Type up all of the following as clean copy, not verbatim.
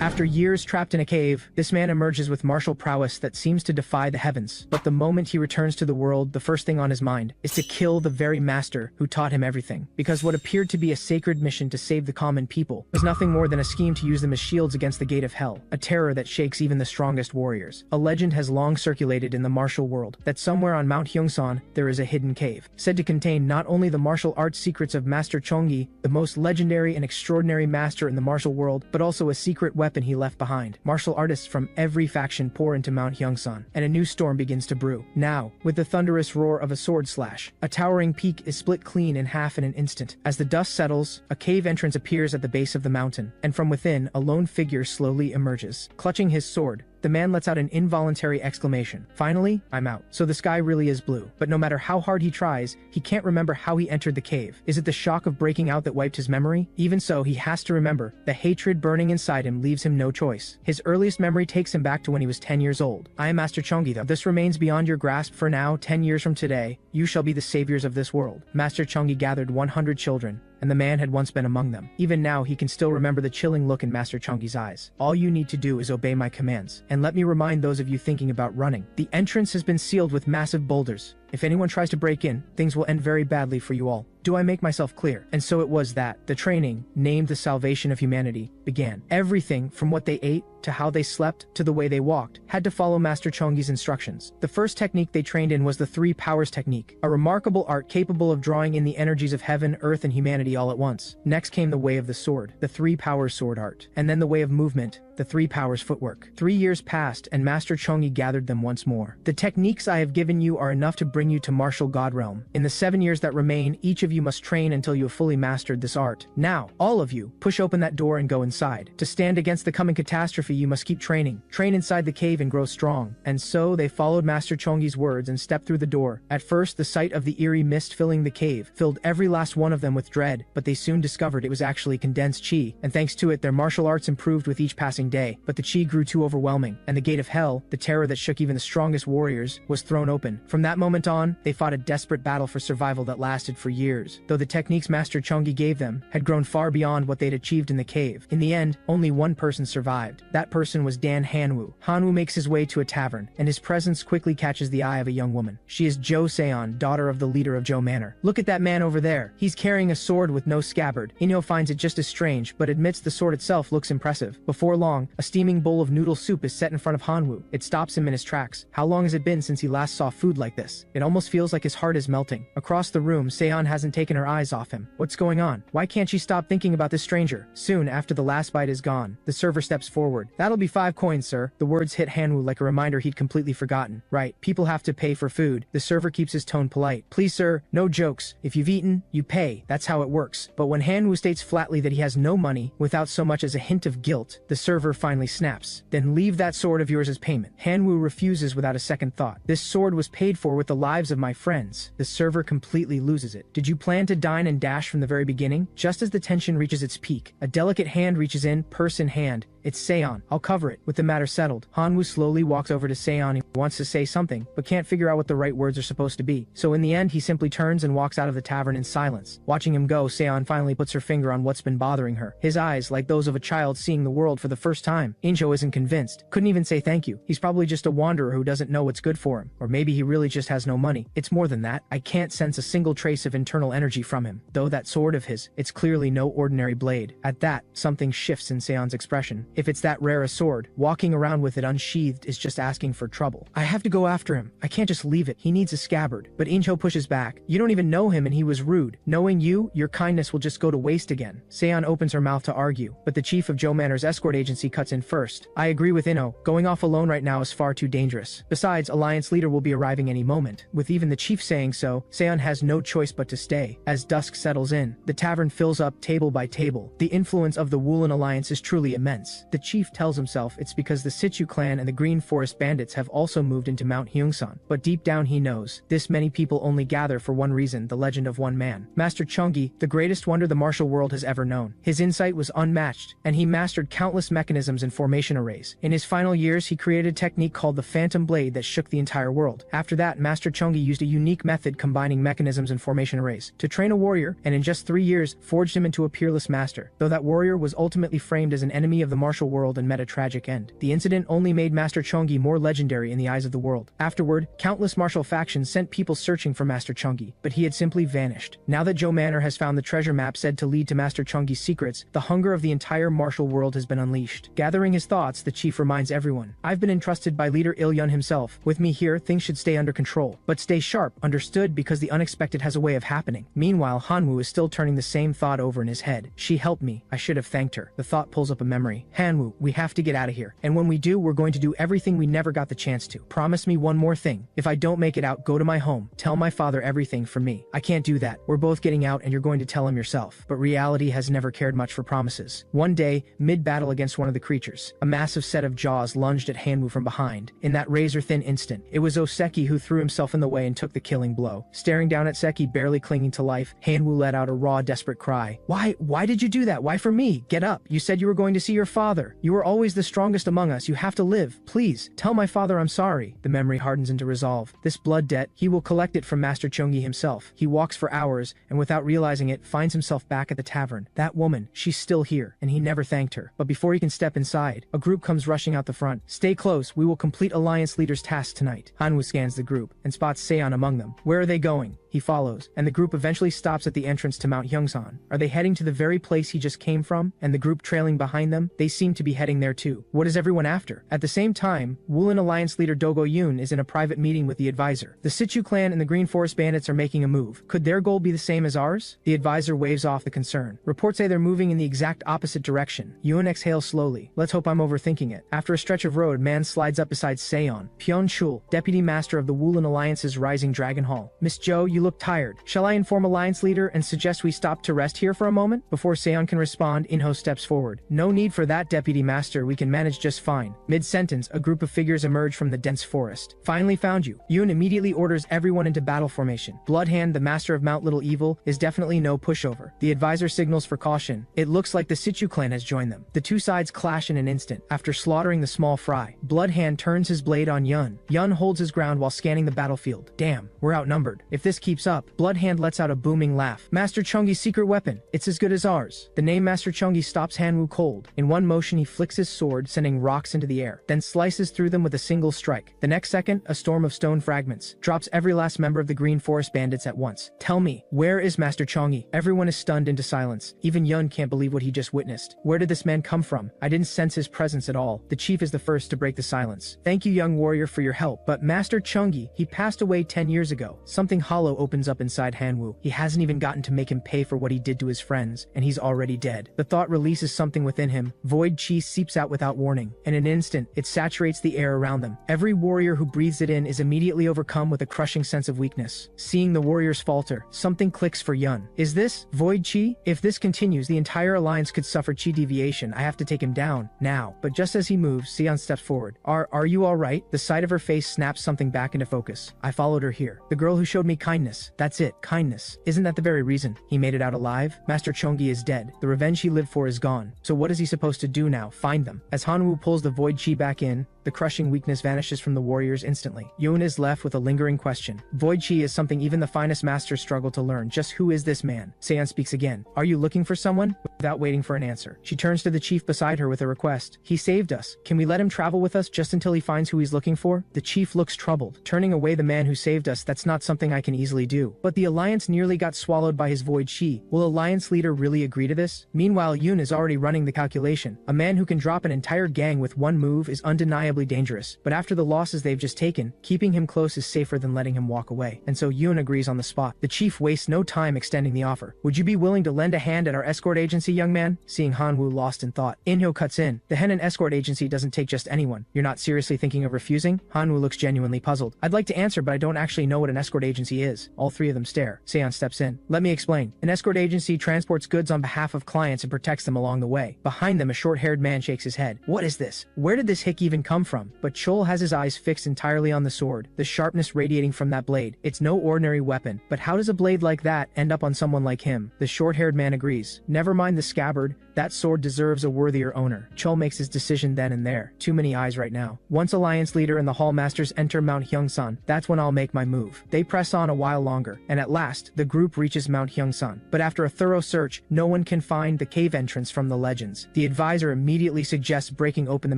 After years trapped in a cave, this man emerges with martial prowess that seems to defy the heavens. But the moment he returns to the world, the first thing on his mind is to kill the very master who taught him everything. Because what appeared to be a sacred mission to save the common people was nothing more than a scheme to use them as shields against the gate of hell, a terror that shakes even the strongest warriors. A legend has long circulated in the martial world that somewhere on Mount Hyungsan there is a hidden cave, said to contain not only the martial arts secrets of Master Cheon Gi, the most legendary and extraordinary master in the martial world, but also a secret weapon he left behind. Martial artists from every faction pour into Mount Hyungsan, and a new storm begins to brew. Now, with the thunderous roar of a sword slash, a towering peak is split clean in half in an instant. As the dust settles, a cave entrance appears at the base of the mountain, and from within, a lone figure slowly emerges. Clutching his sword, the man lets out an involuntary exclamation. Finally, I'm out. So the sky really is blue. But no matter how hard he tries, he can't remember how he entered the cave. Is it the shock of breaking out that wiped his memory? Even so, he has to remember. The hatred burning inside him leaves him no choice. His earliest memory takes him back to when he was 10 years old. I am Master Cheon Gi, though. This remains beyond your grasp for now. 10 years from today, you shall be the saviors of this world. Master Cheon Gi gathered 100 children, and the man had once been among them. Even now, he can still remember the chilling look in Master Cheon Gi's eyes. All you need to do is obey my commands. And let me remind those of you thinking about running. The entrance has been sealed with massive boulders. If anyone tries to break in, things will end very badly for you all. Do I make myself clear? And so it was that the training, named the salvation of humanity, began. Everything from what they ate, to how they slept, to the way they walked, had to follow Master Cheon Gi's instructions. The first technique they trained in was the Three Powers technique, a remarkable art capable of drawing in the energies of heaven, earth, and humanity all at once. Next came the way of the sword, the Three Powers sword art, and then the way of movement, the Three Powers footwork. 3 years passed, and Master Cheon Gi gathered them once more. The techniques I have given you are enough to bring you to martial god realm. In the 7 years that remain, each of you must train until you have fully mastered this art. Now, all of you, push open that door and go inside. To stand against the coming catastrophe, you must keep training. Train inside the cave and grow strong. And so they followed Master Cheon Gi's words and stepped through the door. At first, the sight of the eerie mist filling the cave filled every last one of them with dread, but they soon discovered it was actually condensed chi, and thanks to it, their martial arts improved with each passing day. But the chi grew too overwhelming, and the gate of hell, the terror that shook even the strongest warriors, was thrown open. From that moment on, they fought a desperate battle for survival that lasted for years, though the techniques Master Cheon Gi gave them had grown far beyond what they'd achieved in the cave. In the end, only one person survived. That person was Dan Hanwoo. Hanwoo makes his way to a tavern, and his presence quickly catches the eye of a young woman. She is Zhao Xueyan, daughter of the leader of Zhou Manor. Look at that man over there. He's carrying a sword with no scabbard. Inyo finds it just as strange, but admits the sword itself looks impressive. Before long, a steaming bowl of noodle soup is set in front of Hanwoo. It stops him in his tracks. How long has it been since he last saw food like this? It almost feels like his heart is melting. Across the room, Seon hasn't taken her eyes off him. What's going on? Why can't she stop thinking about this stranger? Soon after the last bite is gone, the server steps forward. That'll be 5 coins, sir. The words hit Hanwoo like a reminder he'd completely forgotten. Right, people have to pay for food. The server keeps his tone polite. Please, sir, no jokes. If you've eaten, you pay. That's how it works. But when Hanwoo states flatly that he has no money, without so much as a hint of guilt, the server finally snaps. Then leave that sword of yours as payment. Hanwoo refuses without a second thought. This sword was paid for with the lives of my friends. The server completely loses it. Did you plan to dine and dash from the very beginning? Just as the tension reaches its peak, a delicate hand reaches in, purse in hand. It's Seon. I'll cover it. With the matter settled, Hanwoo slowly walks over to Seon. He wants to say something, but can't figure out what the right words are supposed to be. So in the end, he simply turns and walks out of the tavern in silence. Watching him go, Seon finally puts her finger on what's been bothering her. His eyes, like those of a child seeing the world for the first time. Injo isn't convinced. Couldn't even say thank you. He's probably just a wanderer who doesn't know what's good for him. Or maybe he really just has no money. It's more than that. I can't sense a single trace of internal energy from him. Though that sword of his, it's clearly no ordinary blade. At that, something shifts in Seon's expression. If it's that rare a sword, walking around with it unsheathed is just asking for trouble. I have to go after him. I can't just leave it. He needs a scabbard. But Incho pushes back. You don't even know him and he was rude. Knowing you, your kindness will just go to waste again. Seon opens her mouth to argue, but the chief of Zhou Manor's escort agency cuts in first. I agree with Inno. Going off alone right now is far too dangerous. Besides, Alliance leader will be arriving any moment. With even the chief saying so, Seon has no choice but to stay. As dusk settles in, the tavern fills up table by table. The influence of the Woolen Alliance is truly immense. The chief tells himself it's because the Situ clan and the Green Forest bandits have also moved into Mount Hyungsan. But deep down he knows, this many people only gather for one reason, the legend of one man. Master Cheon Gi, the greatest wonder the martial world has ever known. His insight was unmatched, and he mastered countless mechanisms mechanisms and formation arrays. In his final years, he created a technique called the Phantom Blade that shook the entire world. After that, Master Cheon Gi used a unique method combining mechanisms and formation arrays to train a warrior, and in just 3 years, forged him into a peerless master. Though that warrior was ultimately framed as an enemy of the martial world and met a tragic end. The incident only made Master Cheon Gi more legendary in the eyes of the world. Afterward, countless martial factions sent people searching for Master Cheon Gi, but he had simply vanished. Now that Zhou Manor has found the treasure map said to lead to Master Cheon Gi's secrets, the hunger of the entire martial world has been unleashed. Gathering his thoughts, the chief reminds everyone, "I've been entrusted by leader Il-yun himself. With me here, things should stay under control. But stay sharp, understood, because the unexpected has a way of happening." Meanwhile, Hanwoo is still turning the same thought over in his head. She helped me. I should have thanked her. The thought pulls up a memory. Hanwoo, we have to get out of here. And when we do, we're going to do everything we never got the chance to. Promise me one more thing. If I don't make it out, go to my home. Tell my father everything from me. I can't do that. We're both getting out and you're going to tell him yourself. But reality has never cared much for promises. One day, mid-battle against one of the creatures, a massive set of jaws lunged at Hanwoo from behind. In that razor-thin instant, it was Oseki who threw himself in the way and took the killing blow. Staring down at Seki barely clinging to life, Hanwoo let out a raw, desperate cry. Why did you do that? Why for me? Get up. You said you were going to see your father. You were always the strongest among us. You have to live. Please, tell my father I'm sorry. The memory hardens into resolve. This blood debt, he will collect it from Master Cheon Gi himself. He walks for hours, and without realizing it, finds himself back at the tavern. That woman, she's still here, and he never thanked her. But before he can step inside, a group comes rushing out the front. Stay close. We will complete Alliance Leader's task tonight. Hanwoo scans the group, and spots Seon among them. Where are they going? He follows, and the group eventually stops at the entrance to Mount Hyungsan. Are they heading to the very place he just came from? And the group trailing behind them? They seem to be heading there too. What is everyone after? At the same time, Woolen Alliance leader Dogo Yoon is in a private meeting with the advisor. The Sichu clan and the Green Forest bandits are making a move. Could their goal be the same as ours? The advisor waves off the concern. Reports say they're moving in the exact opposite direction. Yoon exhales slowly. Let's hope I'm overthinking it. After a stretch of road, man slides up beside Seon. Pyeon Chul, deputy master of the Woolen Alliance's Rising Dragon Hall. Miss Jo, you look tired. Shall I inform Alliance leader and suggest we stop to rest here for a moment? Before Seon can respond, Inho steps forward. No need for that, deputy master. We can manage just fine. Mid-sentence, a group of figures emerge from the dense forest. Finally found you. Yoon immediately orders everyone into battle formation. Bloodhand, the master of Mount Little Evil, is definitely no pushover. The advisor signals for caution. It looks like the Sichu clan has joined them. The two sides clash in an instant. After slaughtering the small fry, Bloodhand turns his blade on Yun. Yun holds his ground while scanning the battlefield. Damn, we're outnumbered. If this keeps up, Bloodhand lets out a booming laugh. Master Cheon Gi's secret weapon. It's as good as ours. The name Master Cheon Gi stops Hanwoo cold. In one motion, he flicks his sword, sending rocks into the air, then slices through them with a single strike. The next second, a storm of stone fragments drops every last member of the Green Forest bandits at once. Tell me, where is Master Cheon Gi? Everyone is stunned into silence. Even Yun can't believe what he just witnessed. Where did this man come from? I didn't sense his presence at all. The chief is the first to break the silence. Thank you, young warrior, for your help. But Master Cheon Gi, he passed away 10 years ago. Something hollow opens up inside Hanwoo. He hasn't even gotten to make him pay for what he did to his friends, and he's already dead. The thought releases something within him. Void chi seeps out without warning. In an instant, it saturates the air around them. Every warrior who breathes it in is immediately overcome with a crushing sense of weakness. Seeing the warriors falter, something clicks for Yun. Is this void chi? If this continues, the entire alliance could suffer chi deviation. I have to take him down, now. But just as he moves, Seon steps forward. Are you alright? The sight of her face snaps something back into focus. I followed her here. The girl who showed me kindness. That's it, kindness. Isn't that the very reason he made it out alive? Master Cheon Gi is dead. The revenge he lived for is gone. So what is he supposed to do now? Find them. As Hanwoo pulls the void chi back in, the crushing weakness vanishes from the warriors instantly. Yoon is left with a lingering question. Void chi is something even the finest masters struggle to learn. Just who is this man? Seon speaks again. Are you looking for someone? Without waiting for an answer, she turns to the chief beside her with a request. He saved us. Can we let him travel with us just until he finds who he's looking for? The chief looks troubled. Turning away the man who saved us, that's not something I can easily do. But the alliance nearly got swallowed by his void chi. Will alliance leader really agree to this? Meanwhile, Yoon is already running the calculation. A man who can drop an entire gang with one move is undeniably dangerous. But after the losses they've just taken, keeping him close is safer than letting him walk away. And so Yoon agrees on the spot. The chief wastes no time extending the offer. Would you be willing to lend a hand at our escort agency, young man? Seeing Hanwoo lost in thought, Inho cuts in. The Henan escort agency doesn't take just anyone. You're not seriously thinking of refusing? Hanwoo looks genuinely puzzled. I'd like to answer, but I don't actually know what an escort agency is. All three of them stare. Seon steps in. Let me explain. An escort agency transports goods on behalf of clients and protects them along the way. Behind them, a short-haired man shakes his head. What is this? Where did this hick even come come from, but Chol has his eyes fixed entirely on the sword, the sharpness radiating from that blade. It's no ordinary weapon, but how does a blade like that end up on someone like him? The short-haired man agrees. Never mind the scabbard, that sword deserves a worthier owner. Chol makes his decision then and there. Too many eyes right now. Once Alliance leader and the Hall Masters enter Mount Hyungsan, that's when I'll make my move. They press on a while longer, and at last, the group reaches Mount Hyungsan. But after a thorough search, no one can find the cave entrance from the legends. The advisor immediately suggests breaking open the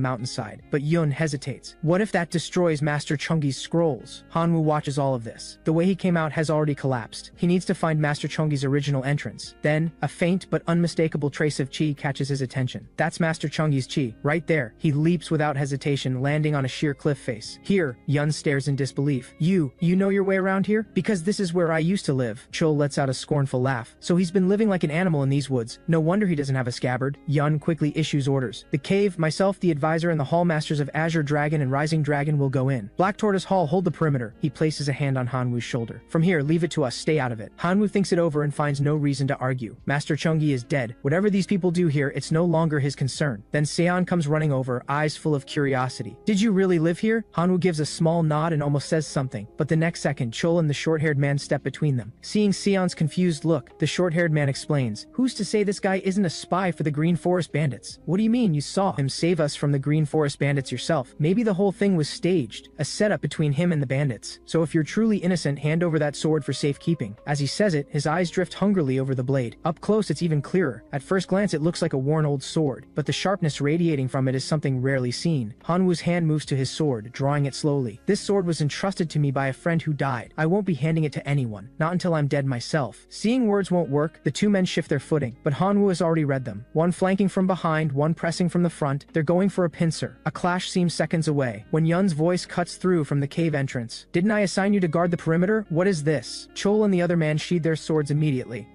mountainside, but Yun hesitates. What if that destroys Master Cheon Gi's scrolls? Hanwoo watches all of this. The way he came out has already collapsed. He needs to find Master Cheon Gi's original entrance. Then, a faint but unmistakable trace of chi catches his attention. That's Master Cheon Gi's chi. Right there, he leaps without hesitation, landing on a sheer cliff face. Here, Yun stares in disbelief. You know your way around here? Because this is where I used to live. Chol lets out a scornful laugh. So he's been living like an animal in these woods. No wonder he doesn't have a scabbard. Yun quickly issues orders. The cave, myself, the advisor, and the Hall Masters of Azure Dragon and Rising Dragon will go in. Black Tortoise Hall, hold the perimeter. He places a hand on Hanwoo's shoulder. From here, leave it to us. Stay out of it. Hanwoo thinks it over and finds no reason to argue. Master Cheon Gi is dead. Whatever these people do here, it's no longer his concern. Then Seon comes running over, eyes full of curiosity. Did you really live here? Hanwoo gives a small nod and almost says something, but the next second, Chol and the short-haired man step between them. Seeing Seon's confused look, the short-haired man explains, "Who's to say this guy isn't a spy for the Green Forest Bandits?" "What do you mean? You saw him save us from the Green Forest Bandits yourself. Maybe the whole thing was staged, a setup between him and the bandits. So if you're truly innocent, hand over that sword for safekeeping." As he says it, his eyes drift hungrily over the blade. Up close, it's even clearer. At first glance, it looks like a worn old sword, but the sharpness radiating from it is something rarely seen. Hanwoo's hand moves to his sword, drawing it slowly. "This sword was entrusted to me by a friend who died. I won't be handing it to anyone, not until I'm dead myself." Seeing words won't work, the two men shift their footing, but Hanwoo has already read them. One flanking from behind, one pressing from the front. They're going for a pincer. A clash seems seconds away, when Yun's voice cuts through from the cave entrance. "Didn't I assign you to guard the perimeter? What is this?" Chol and the other man sheathe their swords immediately.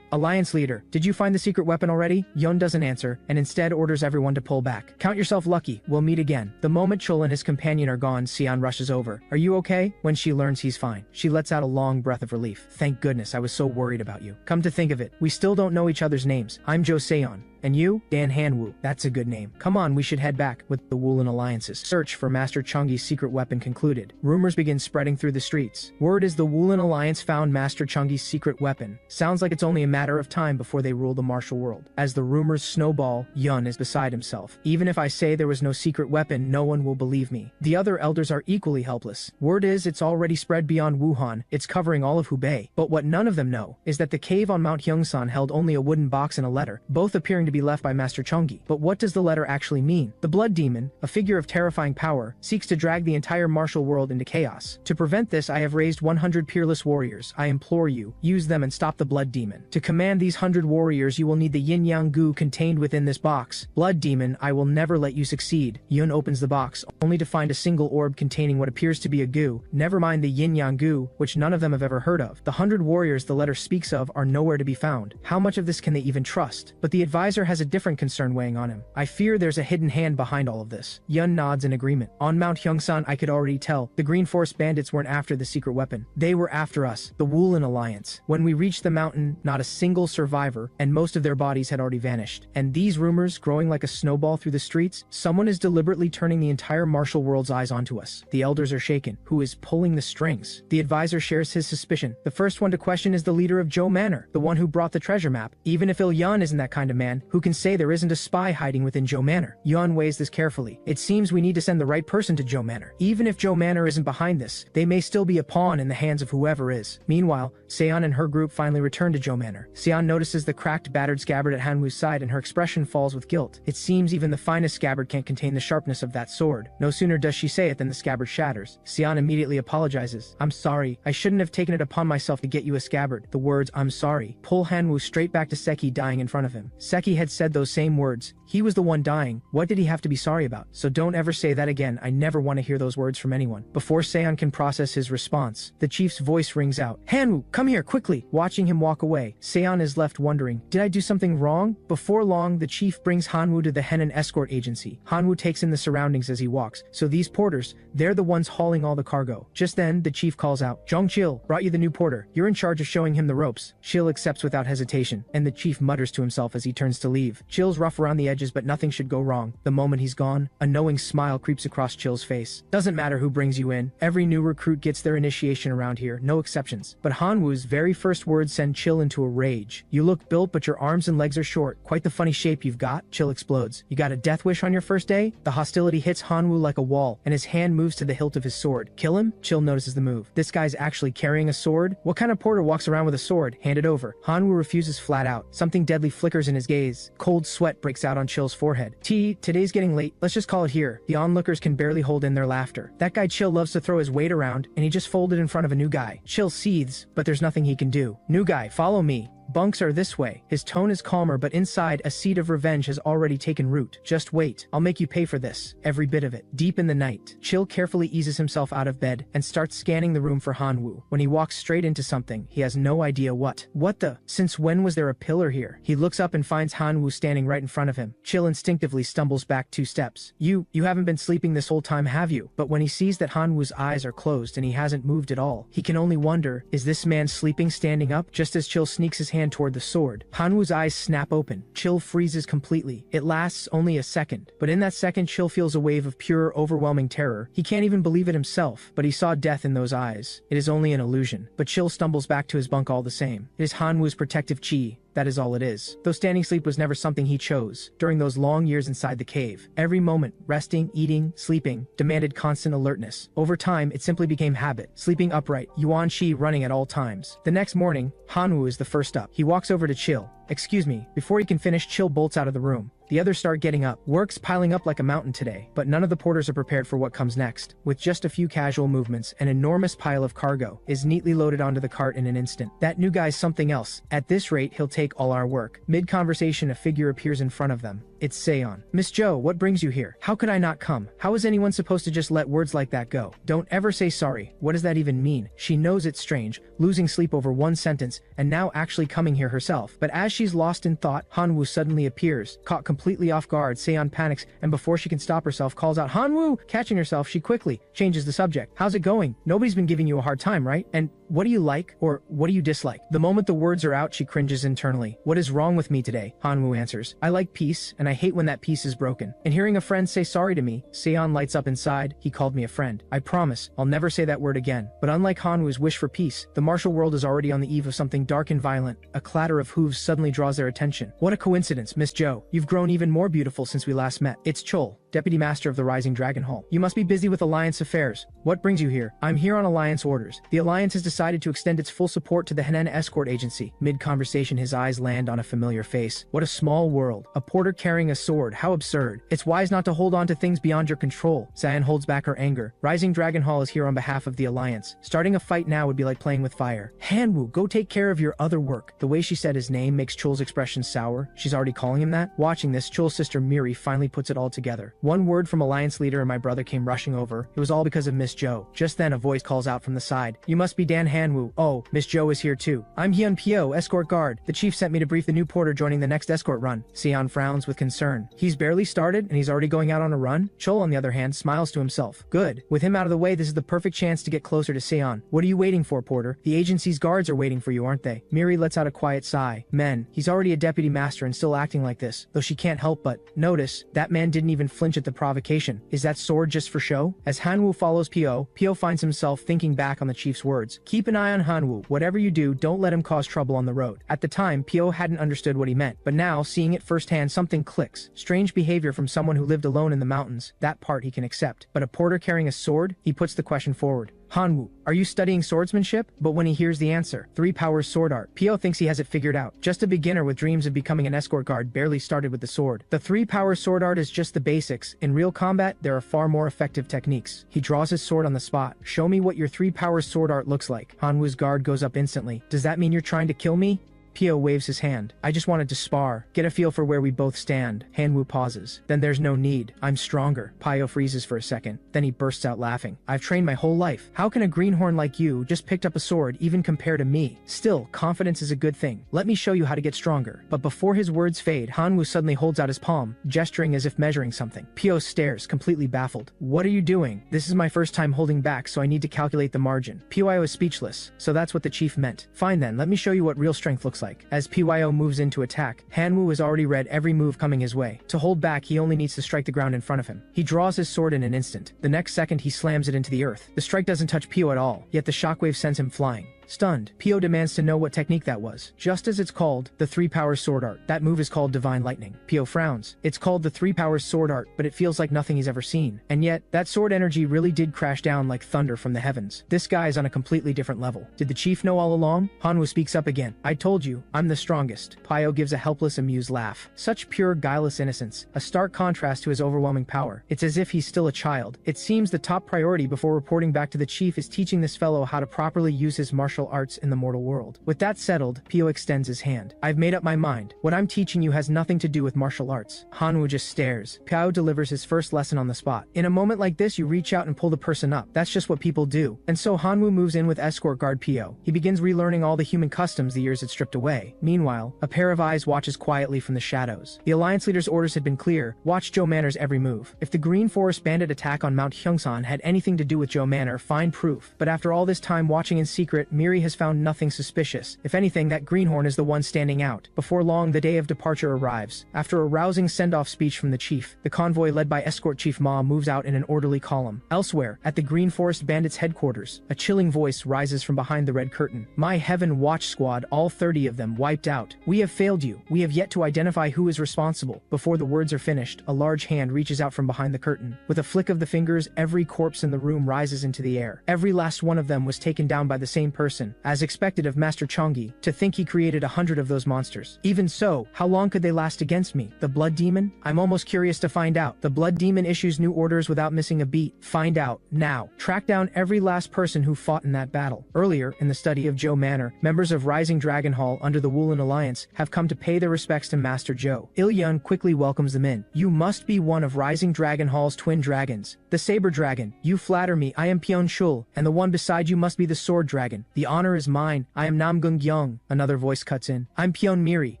Alliance leader, did you find the secret weapon already?" Yun doesn't answer, and instead orders everyone to pull back. "Count yourself lucky, we'll meet again." The moment Chol and his companion are gone, Seon rushes over. "Are you okay?" When she learns he's fine, she lets out a long breath of relief. "Thank goodness, I was so worried about you. Come to think of it, we still don't know each other's names. I'm Zhao Xueyan. And you? Dan Hanwoo. That's a good name. Come on, we should head back." With the Woolen Alliance's search for Master Cheon Gi's secret weapon concluded, rumors begin spreading through the streets. Word is the Woolen Alliance found Master Cheon Gi's secret weapon. Sounds like it's only a matter of time before they rule the martial world. As the rumors snowball, Yun is beside himself. "Even if I say there was no secret weapon, no one will believe me." The other elders are equally helpless. Word is it's already spread beyond Wuhan. It's covering all of Hubei. But what none of them know is that the cave on Mount Hyungsan held only a wooden box and a letter, both appearing to be left by Master Cheon Gi. But what does the letter actually mean? The Blood Demon, a figure of terrifying power, seeks to drag the entire martial world into chaos. To prevent this, I have raised 100 peerless warriors. I implore you, use them and stop the Blood Demon. To command these 100 warriors, you will need the yin-yang goo contained within this box. Blood Demon, I will never let you succeed. Yun opens the box, only to find a single orb containing what appears to be a goo. Never mind the yin-yang goo, which none of them have ever heard of. The 100 warriors the letter speaks of are nowhere to be found. How much of this can they even trust? But the advisor has a different concern weighing on him. "I fear there's a hidden hand behind all of this." Yun nods in agreement. "On Mount Hyungsan, I could already tell. The Green Forest Bandits weren't after the secret weapon. They were after us, the Woolen Alliance. When we reached the mountain, not a single survivor, and most of their bodies had already vanished. And these rumors, growing like a snowball through the streets, someone is deliberately turning the entire martial world's eyes onto us. The elders are shaken. Who is pulling the strings?" The advisor shares his suspicion. The first one to question is the leader of Zhou Manor, the one who brought the treasure map. Even if Yun isn't that kind of man, who can say there isn't a spy hiding within Zhou Manor? Yun weighs this carefully. It seems we need to send the right person to Zhou Manor. Even if Zhou Manor isn't behind this, they may still be a pawn in the hands of whoever is. Meanwhile, Seon and her group finally return to Zhou Manor. Seon notices the cracked, battered scabbard at Hanwoo's side and her expression falls with guilt. It seems even the finest scabbard can't contain the sharpness of that sword. No sooner does she say it than the scabbard shatters. Seon immediately apologizes. "I'm sorry. I shouldn't have taken it upon myself to get you a scabbard." The words "I'm sorry" pull Hanwoo straight back to Seki dying in front of him. Seki had said those same words. He was the one dying. What did he have to be sorry about? So don't ever say that again. I never want to hear those words from anyone. Before Seon can process his response, the chief's voice rings out. "Hanwoo, come here, quickly!" Watching him walk away, Seon is left wondering, did I do something wrong? Before long, the chief brings Hanwoo to the Henan escort agency. Hanwoo takes in the surroundings as he walks. So these porters, they're the ones hauling all the cargo. Just then, the chief calls out, "Zhong Chil, brought you the new porter. You're in charge of showing him the ropes." Chil accepts without hesitation, and the chief mutters to himself as he turns to to leave. Chill's rough around the edges, but nothing should go wrong. The moment he's gone, a knowing smile creeps across Chill's face. Doesn't matter who brings you in. Every new recruit gets their initiation around here, no exceptions. But Hanwoo's very first words send Chill into a rage. You look built, but your arms and legs are short. Quite the funny shape you've got. Chill explodes. You got a death wish on your first day? The hostility hits Hanwoo like a wall, and his hand moves to the hilt of his sword. Kill him? Chill notices the move. This guy's actually carrying a sword? What kind of porter walks around with a sword? Hand it over. Hanwoo refuses flat out. Something deadly flickers in his gaze. Cold sweat breaks out on Chill's forehead. Today's getting late. Let's just call it here. The onlookers can barely hold in their laughter. That guy Chill loves to throw his weight around, and he just folded in front of a new guy. Chill seethes, but there's nothing he can do. New guy, follow me. Bunks are this way. His tone is calmer, but inside, a seed of revenge has already taken root. Just wait. I'll make you pay for this. Every bit of it. Deep in the night, Chill carefully eases himself out of bed and starts scanning the room for Hanwoo. When he walks straight into something, he has no idea what. What the? Since when was there a pillar here? He looks up and finds Hanwoo standing right in front of him. Chill instinctively stumbles back 2 steps. You haven't been sleeping this whole time, have you? But when he sees that Hanwoo's eyes are closed and he hasn't moved at all, he can only wonder, is this man sleeping standing up? Just as Chill sneaks his hand toward the sword, Hanwoo's eyes snap open. Chill freezes completely. It lasts only a second, but in that second Chill feels a wave of pure, overwhelming terror. He can't even believe it himself, but he saw death in those eyes. It is only an illusion, but Chill stumbles back to his bunk all the same. It is Hanwoo's protective chi. That is all it is. Though standing sleep was never something he chose, during those long years inside the cave, every moment, resting, eating, sleeping, demanded constant alertness. Over time, it simply became habit. Sleeping upright, Yuan Shi running at all times. The next morning, Hanwoo is the first up. He walks over to Chill. Excuse me. Before he can finish, Chill bolts out of the room. The others start getting up. Work's piling up like a mountain today, but none of the porters are prepared for what comes next. With just a few casual movements, an enormous pile of cargo is neatly loaded onto the cart in an instant. That new guy's something else. At this rate, he'll take all our work. Mid-conversation, a figure appears in front of them. It's Seon. Miss Joe, what brings you here? How could I not come? How is anyone supposed to just let words like that go? Don't ever say sorry. What does that even mean? She knows it's strange, losing sleep over one sentence, and now actually coming here herself. But as she's lost in thought, Hanwoo suddenly appears. Caught completely off guard, Seon panics, and before she can stop herself, calls out, Hanwoo! Catching herself, she quickly changes the subject. How's it going? Nobody's been giving you a hard time, right? And what do you like? Or what do you dislike? The moment the words are out, she cringes internally. What is wrong with me today? Hanwoo answers. I like peace, and I hate when that peace is broken. And hearing a friend say sorry to me, Seon lights up inside. He called me a friend. I promise, I'll never say that word again. But unlike Hanwoo's wish for peace, the martial world is already on the eve of something dark and violent. A clatter of hooves suddenly draws their attention. What a coincidence, Miss Joe. You've grown even more beautiful since we last met. It's Chol, Deputy Master of the Rising Dragon Hall. You must be busy with Alliance affairs. What brings you here? I'm here on Alliance orders. The Alliance has decided to extend its full support to the Henan Escort Agency. Mid-conversation, his eyes land on a familiar face. What a small world. A porter carrying a sword. How absurd. It's wise not to hold on to things beyond your control. Zayan holds back her anger. Rising Dragon Hall is here on behalf of the Alliance. Starting a fight now would be like playing with fire. Hanwoo, go take care of your other work. The way she said his name makes Chul's expression sour. She's already calling him that. Watching this, Chul's sister Miri finally puts it all together. One word from Alliance leader and my brother came rushing over. It was all because of Miss Joe. Just then a voice calls out from the side. You must be Dan Hanwoo. Oh, Miss Joe is here too. I'm Hyun Pyo, escort guard. The chief sent me to brief the new porter joining the next escort run. Seon frowns with concern. He's barely started and he's already going out on a run? Chol, on the other hand, smiles to himself. Good. With him out of the way, this is the perfect chance to get closer to Seon. What are you waiting for, porter? The agency's guards are waiting for you, aren't they? Miri lets out a quiet sigh. Men, he's already a deputy master and still acting like this, though she can't help but notice that man didn't even flinch at the provocation. Is that sword just for show? As Hanwoo follows Pyo, Pyo finds himself thinking back on the chief's words. Keep an eye on Hanwoo. Whatever you do, don't let him cause trouble on the road. At the time, Pyo hadn't understood what he meant, but now, seeing it firsthand, something clicks. Strange behavior from someone who lived alone in the mountains. That part he can accept. But a porter carrying a sword? He puts the question forward. Hanwoo, are you studying swordsmanship? But when he hears the answer, 3 powers sword art, Pyo thinks he has it figured out. Just a beginner with dreams of becoming an escort guard barely started with the sword. The 3 powers sword art is just the basics. In real combat, there are far more effective techniques. He draws his sword on the spot. Show me what your 3 powers sword art looks like. Hanwoo's guard goes up instantly. Does that mean you're trying to kill me? Pyo waves his hand. I just wanted to spar. Get a feel for where we both stand. Hanwoo pauses. Then there's no need. I'm stronger. Pyo freezes for a second. Then he bursts out laughing. I've trained my whole life. How can a greenhorn like you just picked up a sword even compare to me? Still, confidence is a good thing. Let me show you how to get stronger. But before his words fade, Hanwoo suddenly holds out his palm, gesturing as if measuring something. Pyo stares, completely baffled. What are you doing? This is my first time holding back, so I need to calculate the margin. Pyo is speechless. So that's what the chief meant. Fine then, let me show you what real strength looks like. like. As Pyo moves in to attack, Hanwoo has already read every move coming his way. To hold back, he only needs to strike the ground in front of him. He draws his sword in an instant. The next second, he slams it into the earth. The strike doesn't touch Pyo at all, yet the shockwave sends him flying. Stunned, Pyo demands to know what technique that was. Just as it's called, the 3 powers sword art. That move is called Divine Lightning. Pyo frowns. It's called the 3 powers sword art, but it feels like nothing he's ever seen. And yet, that sword energy really did crash down like thunder from the heavens. This guy is on a completely different level. Did the chief know all along? Hanwoo speaks up again. I told you, I'm the strongest. Pyo gives a helpless, amused laugh. Such pure, guileless innocence. A stark contrast to his overwhelming power. It's as if he's still a child. It seems the top priority before reporting back to the chief is teaching this fellow how to properly use his martial arts in the mortal world. With that settled, Pyo extends his hand. I've made up my mind. What I'm teaching you has nothing to do with martial arts. Hanwoo just stares. Pyo delivers his first lesson on the spot. In a moment like this, you reach out and pull the person up. That's just what people do. And so Hanwoo moves in with escort guard Pyo. He begins relearning all the human customs the years had stripped away. Meanwhile, a pair of eyes watches quietly from the shadows. The Alliance leader's orders had been clear. Watch Zhou Manor's every move. If the Green Forest bandit attack on Mount Hyungsan had anything to do with Zhou Manor, find proof. But after all this time watching in secret, Miri has found nothing suspicious. If anything, that greenhorn is the one standing out. Before long, the day of departure arrives. After a rousing send-off speech from the chief, the convoy led by escort chief Ma moves out in an orderly column. Elsewhere, at the Green Forest Bandits' headquarters, a chilling voice rises from behind the red curtain. My heaven, watch squad, all 30 of them wiped out. We have failed you. We have yet to identify who is responsible. Before the words are finished, a large hand reaches out from behind the curtain. With a flick of the fingers, every corpse in the room rises into the air. Every last one of them was taken down by the same person, as expected of Master Cheon Gi. To think he created 100 of those monsters. Even so, how long could they last against me? The Blood Demon? I'm almost curious to find out. The Blood Demon issues new orders without missing a beat. Find out, now. Track down every last person who fought in that battle. Earlier, in the study of Zhou Manor, members of Rising Dragon Hall under the Woolen Alliance have come to pay their respects to Master Zhou. Il-yun quickly welcomes them in. You must be one of Rising Dragon Hall's twin dragons. The Saber Dragon. You flatter me. I am Pyeon Shul, and the one beside you must be the Sword Dragon. The honor is mine. I am Namgung Gyung. Another voice cuts in. I'm Pyeon Miri,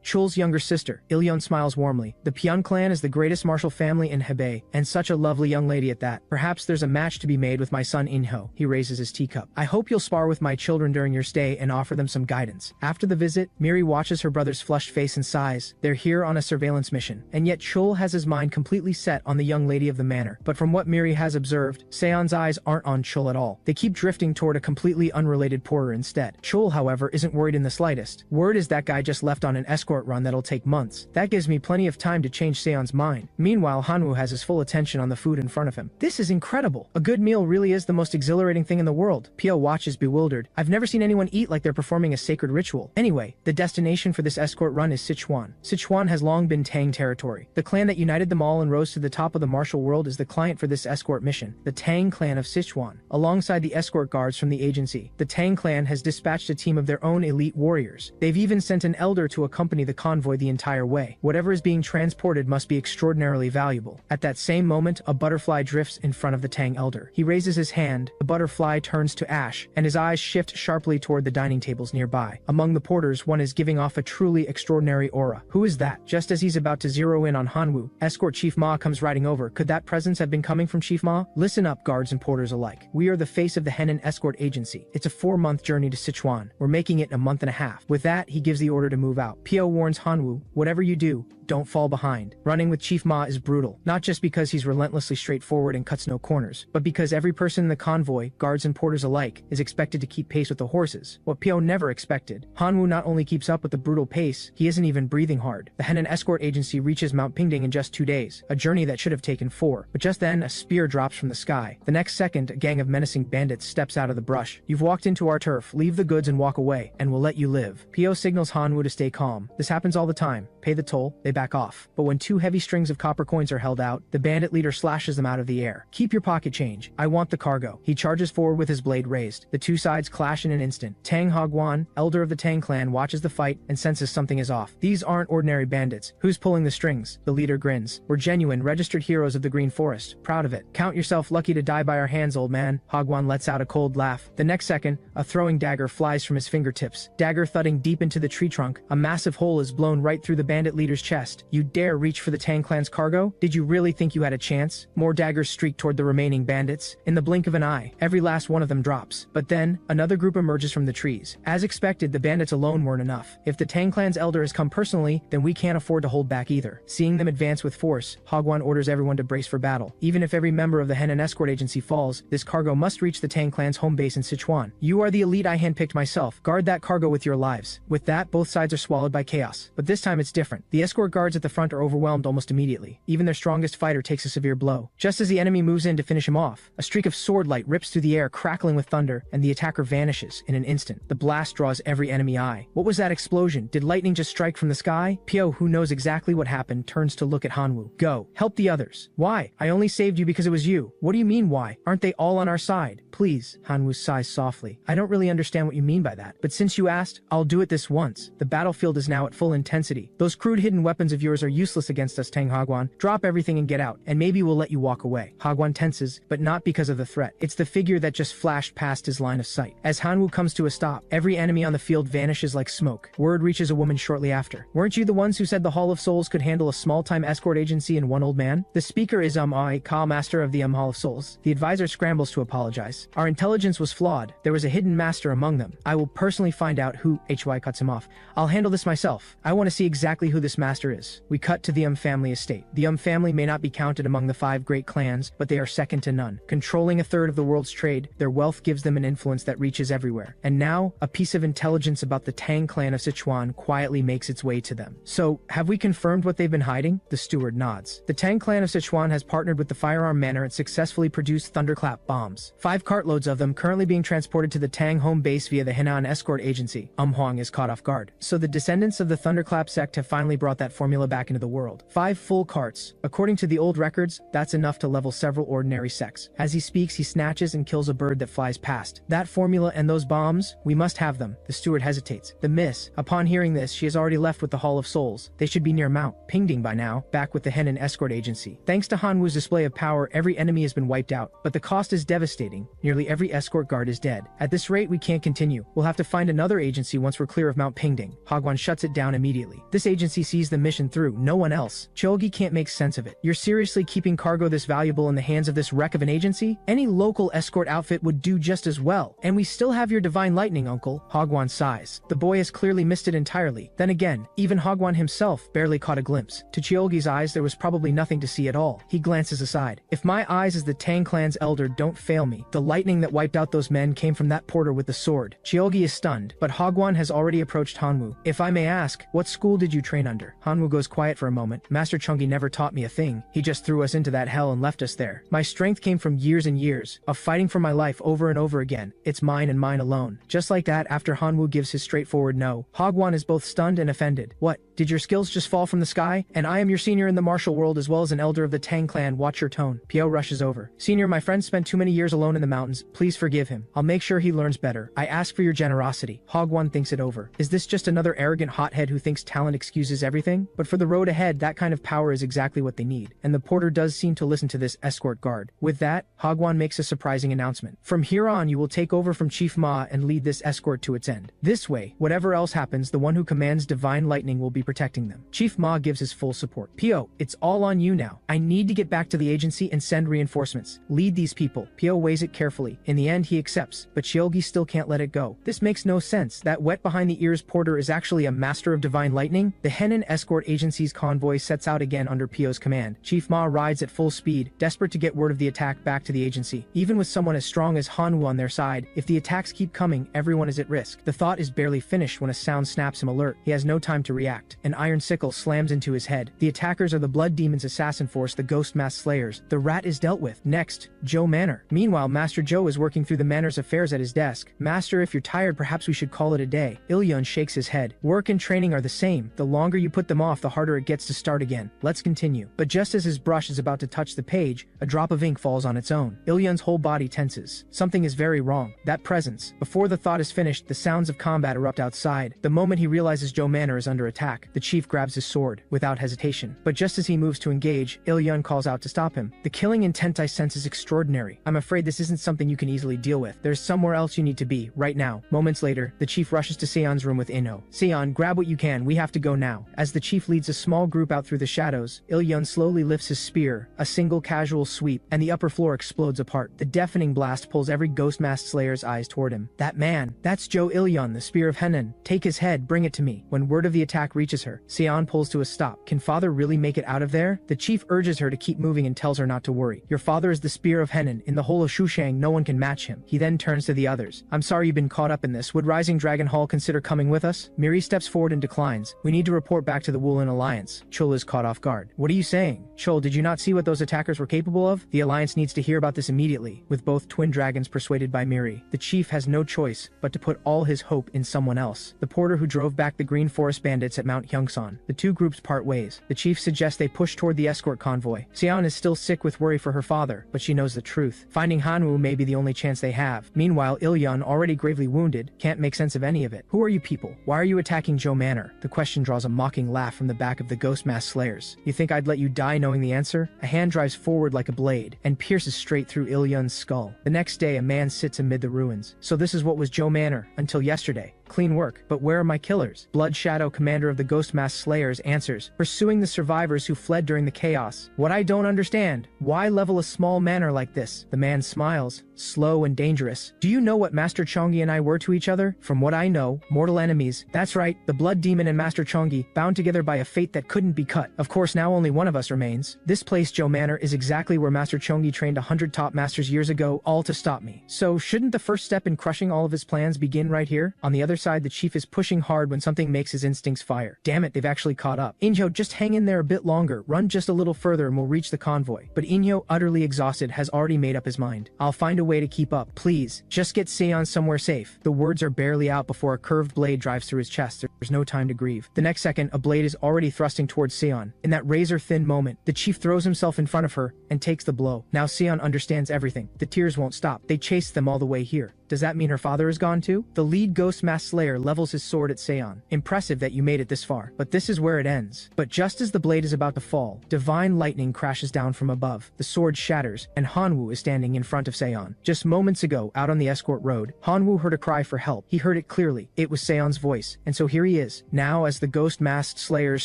Chul's younger sister. Il-yun smiles warmly. The Pyeon clan is the greatest martial family in Hebei, and such a lovely young lady at that. Perhaps there's a match to be made with my son Inho. He raises his teacup. I hope you'll spar with my children during your stay and offer them some guidance. After the visit, Miri watches her brother's flushed face and sighs. They're here on a surveillance mission, and yet Chul has his mind completely set on the young lady of the manor. But from what Miri has observed, Seon's eyes aren't on Chul at all. They keep drifting toward a completely unrelated porter instead. Chul, however, isn't worried in the slightest. Word is that guy just left on an escort run that'll take months. That gives me plenty of time to change Seon's mind. Meanwhile, Hanwoo has his full attention on the food in front of him. This is incredible. A good meal really is the most exhilarating thing in the world. Pyo watches bewildered. I've never seen anyone eat like they're performing a sacred ritual. Anyway, the destination for this escort run is Sichuan. Sichuan has long been Tang territory. The clan that united them all and rose to the top of the martial world is the client for this escort mission, the Tang clan of Sichuan. Alongside the escort guards from the agency, the Tang clan has dispatched a team of their own elite warriors. They've even sent an elder to accompany the convoy the entire way. Whatever is being transported must be extraordinarily valuable. At that same moment, a butterfly drifts in front of the Tang elder. He raises his hand, the butterfly turns to ash, and his eyes shift sharply toward the dining tables nearby. Among the porters, one is giving off a truly extraordinary aura. Who is that? Just as he's about to zero in on Hanwoo, escort Chief Ma comes riding over. Could that presence have been coming from Chief Ma? Listen up, guards and porters alike. We are the face of the Henan Escort Agency. It's a 4-month journey to Sichuan. We're making it in a month and a half. With that, he gives the order to move out. Pyo warns Hanwoo, whatever you do, don't fall behind. Running with Chief Ma is brutal, not just because he's relentlessly straightforward and cuts no corners, but because every person in the convoy, guards and porters alike, is expected to keep pace with the horses. What Pyo never expected. Hanwoo not only keeps up with the brutal pace, he isn't even breathing hard. The Henan Escort Agency reaches Mount Pingding in just 2 days, a journey that should have taken 4. But just then, a spear drops from the sky. The next second, a gang of menacing bandits steps out of the brush. You've walked into our turf, leave the goods and walk away, and we'll let you live. Pyo signals Hanwoo to stay calm. This happens all the time. Pay the toll, they back off. But when 2 heavy strings of copper coins are held out, the bandit leader slashes them out of the air. Keep your pocket change. I want the cargo. He charges forward with his blade raised. The 2 sides clash in an instant. Tang Hogwan, elder of the Tang clan, watches the fight and senses something is off. These aren't ordinary bandits. Who's pulling the strings? The leader grins. We're genuine, registered heroes of the Green Forest. Proud of it. Count yourself lucky to die by our hands, old man. Hogwan lets out a cold laugh. The next second, a throwing dagger flies from his fingertips. Dagger thudding deep into the tree trunk, a massive hole is blown right through the bandit leader's chest. You dare reach for the Tang clan's cargo? Did you really think you had a chance? More daggers streak toward the remaining bandits. In the blink of an eye, every last one of them drops. But then, another group emerges from the trees. As expected, the bandits alone weren't enough. If the Tang clan's elder has come personally, then we can't afford to hold back either. Seeing them advance with force, Hagwan orders everyone to brace for battle. Even if every member of the Henan escort agency falls, this cargo must reach the Tang clan's home base in Sichuan. You are the elite I handpicked myself. Guard that cargo with your lives. With that, both sides are swallowed by chaos. But this time it's different. The escort guards at the front are overwhelmed almost immediately. Even their strongest fighter takes a severe blow. Just as the enemy moves in to finish him off, a streak of sword light rips through the air, crackling with thunder, and the attacker vanishes in an instant. The blast draws every enemy eye. What was that explosion? Did lightning just strike from the sky? Pio, who knows exactly what happened, turns to look at Hanwoo. Go. Help the others. Why? I only saved you because it was you. What do you mean why? Aren't they all on our side? Please. Hanwoo sighs softly. I don't really understand what you mean by that. But since you asked, I'll do it this once. The battlefield is now at full intensity. Those crude hidden weapons of yours are useless against us, Tang Hagwan. Drop everything and get out, and maybe we'll let you walk away. Hagwan tenses, but not because of the threat. It's the figure that just flashed past his line of sight. As Hanwoo comes to a stop, every enemy on the field vanishes like smoke. Word reaches a woman shortly after. Weren't you the ones who said the Hall of Souls could handle a small-time escort agency and one old man? The speaker is Ka, master of the Hall of Souls. The advisor scrambles to apologize. Our intelligence was flawed. There was a hidden master among them. I will personally find out who. Hy cuts him off. I'll handle this myself. I want to see exactly who this master is. We cut to the family estate. The family may not be counted among the 5 great clans, but they are second to none. Controlling a third of the world's trade, their wealth gives them an influence that reaches everywhere. And now, a piece of intelligence about the Tang clan of Sichuan quietly makes its way to them. So, have we confirmed what they've been hiding? The steward nods. The Tang clan of Sichuan has partnered with the Firearm Manor and successfully produced thunderclap bombs. 5 cartloads of them currently being transported to the Tang home base via the Henan escort agency. Huang is caught off guard. So the descendants of the thunderclap sect have finally brought that formula back into the world. 5 full carts. According to the old records, that's enough to level several ordinary sects. As he speaks, he snatches and kills a bird that flies past. That formula and those bombs, we must have them. The steward hesitates. The miss. Upon hearing this, she has already left with the Hall of Souls. They should be near Mount Pingding by now, back with the Henan escort agency. Thanks to Hanwoo's display of power, every enemy has been wiped out, but the cost is devastating. Nearly every escort guard is dead. At this rate, we can't continue. We'll have to find another agency once we're clear of Mount Pingding. Hagwan shuts it down immediately. This agency sees the mission through, no one else. Cheon Gi can't make sense of it. You're seriously keeping cargo this valuable in the hands of this wreck of an agency? Any local escort outfit would do just as well. And we still have your divine lightning, uncle. Hagwan sighs. The boy has clearly missed it entirely. Then again, even Hagwan himself barely caught a glimpse. To Cheon Gi's eyes, there was probably nothing to see at all. He glances aside. If my eyes as the Tang clan's elder don't fail me, the lightning that wiped out those men came from that porter with the sword. Cheon Gi is stunned, but Hagwan has already approached Hanwoo. If I may ask, what school did you train under? Hanwoo goes quiet for a moment. Master Cheon Gi never taught me a thing. He just threw us into that hell and left us there. My strength came from years and years of fighting for my life over and over again. It's mine and mine alone. Just like that, after Hanwoo gives his straightforward no, Hagwan is both stunned and offended. What? Did your skills just fall from the sky? And I am your senior in the martial world as well as an elder of the Tang clan. Watch your tone. Pio rushes over. Senior, my friend spent too many years alone in the mountains. Please forgive him. I'll make sure he learns better. I ask for your generosity. Hagwan thinks it over. Is this just another arrogant hothead who thinks talent excuses everything? But for the road ahead, that kind of power is exactly what they need. And the porter does seem to listen to this escort guard. With that, Hagwan makes a surprising announcement. From here on, you will take over from Chief Ma and lead this escort to its end. This way, whatever else happens, the one who commands divine lightning will be protecting them. Chief Ma gives his full support. Pio, it's all on you now. I need to get back to the agency and send reinforcements. Lead these people. Pio weighs it carefully. In the end, he accepts, but Cheon Gi still can't let it go. This makes no sense. That wet behind the ears porter is actually a master of divine lightning? The Henan escort agency's convoy sets out again under Pio's command. Chief Ma rides at full speed, desperate to get word of the attack back to the agency. Even with someone as strong as Hanwoo on their side, if the attacks keep coming, everyone is at risk. The thought is barely finished when a sound snaps him alert. He has no time to react. An iron sickle slams into his head. The attackers are the Blood Demon's assassin force, the Ghost Mask Slayers. The rat is dealt with. Next, Zhou Manor. Meanwhile, Master Zhou is working through the manor's affairs at his desk. Master, if you're tired, perhaps we should call it a day. Ilyun shakes his head. Work and training are the same. The longer you put them off, the harder it gets to start again. Let's continue. But just as his brush is about to touch the page, a drop of ink falls on its own. Ilyun's whole body tenses. Something is very wrong. That presence. Before the thought is finished, the sounds of combat erupt outside. The moment he realizes Zhou Manor is under attack, the chief grabs his sword, without hesitation. But just as he moves to engage, Ilyun calls out to stop him. The killing intent I sense is extraordinary. I'm afraid this isn't something you can easily deal with. There's somewhere else you need to be, right now. Moments later, the chief rushes to Seon's room with Ino. Seon, grab what you can, we have to go now. As the chief leads a small group out through the shadows, Il-yun slowly lifts his spear, a single casual sweep, and the upper floor explodes apart. The deafening blast pulls every ghost masked slayer's eyes toward him. That man, that's Zhao Il-yun, the spear of Henan. Take his head, bring it to me. When word of the attack reaches her, Seon pulls to a stop. Can father really make it out of there? The chief urges her to keep moving and tells her not to worry. Your father is the spear of Henan. In the whole of Xushang, no one can match him. He then turns to the others. I'm sorry you've been caught up in this. Would Rising Dragon Hall consider coming with us? Miri steps forward and declines. We need to report back to the Woolen Alliance. Chul is caught off guard. What are you saying? Chul, did you not see what those attackers were capable of? The Alliance needs to hear about this immediately. With both twin dragons persuaded by Miri, the chief has no choice but to put all his hope in someone else. The porter who drove back the Green Forest bandits at Mount Hyungsan. The two groups part ways. The chief suggests they push toward the escort convoy. Seon is still sick with worry for her father, but she knows the truth. Finding Hanwoo may be the only chance they have. Meanwhile, Il-yun, already gravely wounded, can't make sense of any of it. Who are you people? Why are you attacking Zhou Manor? The question draws a mocking laugh from the back of the ghost mask slayers. You think I'd let you die knowing the answer? A hand drives forward like a blade and pierces straight through Il-yun's skull. The next day, a man sits amid the ruins. So this is what was Zhou Manor until yesterday. Clean work, but where are my killers? Blood Shadow, commander of the Ghost Mask Slayers, answers, pursuing the survivors who fled during the chaos. What I don't understand, why level a small manor like this? The man smiles, slow and dangerous. Do you know what Master Cheon Gi and I were to each other? From what I know, mortal enemies. That's right, the Blood Demon and Master Cheon Gi, bound together by a fate that couldn't be cut. Of course, now only one of us remains. This place, Zhou Manor, is exactly where Master Cheon Gi trained 100 top masters years ago, all to stop me. So shouldn't the first step in crushing all of his plans begin right here? On the other side, the chief is pushing hard when something makes his instincts fire. Damn it, they've actually caught up. Inhyo, just hang in there a bit longer, run just a little further and we'll reach the convoy. But Inhyo, utterly exhausted, has already made up his mind. I'll find a way to keep up. Please, just get Seon somewhere safe. The words are barely out before a curved blade drives through his chest. There's no time to grieve. The next second, a blade is already thrusting towards Seon. In that razor-thin moment, the chief throws himself in front of her and takes the blow. Now Seon understands everything. The tears won't stop. They chased them all the way here. Does that mean her father is gone too? The lead Ghost Mask Slayer levels his sword at Seon. Impressive that you made it this far, but this is where it ends. But just as the blade is about to fall, divine lightning crashes down from above. The sword shatters, and Hanwoo is standing in front of Seon. Just moments ago, out on the escort road, Hanwoo heard a cry for help. He heard it clearly. It was Seon's voice, and so here he is. Now, as the Ghost Masked Slayers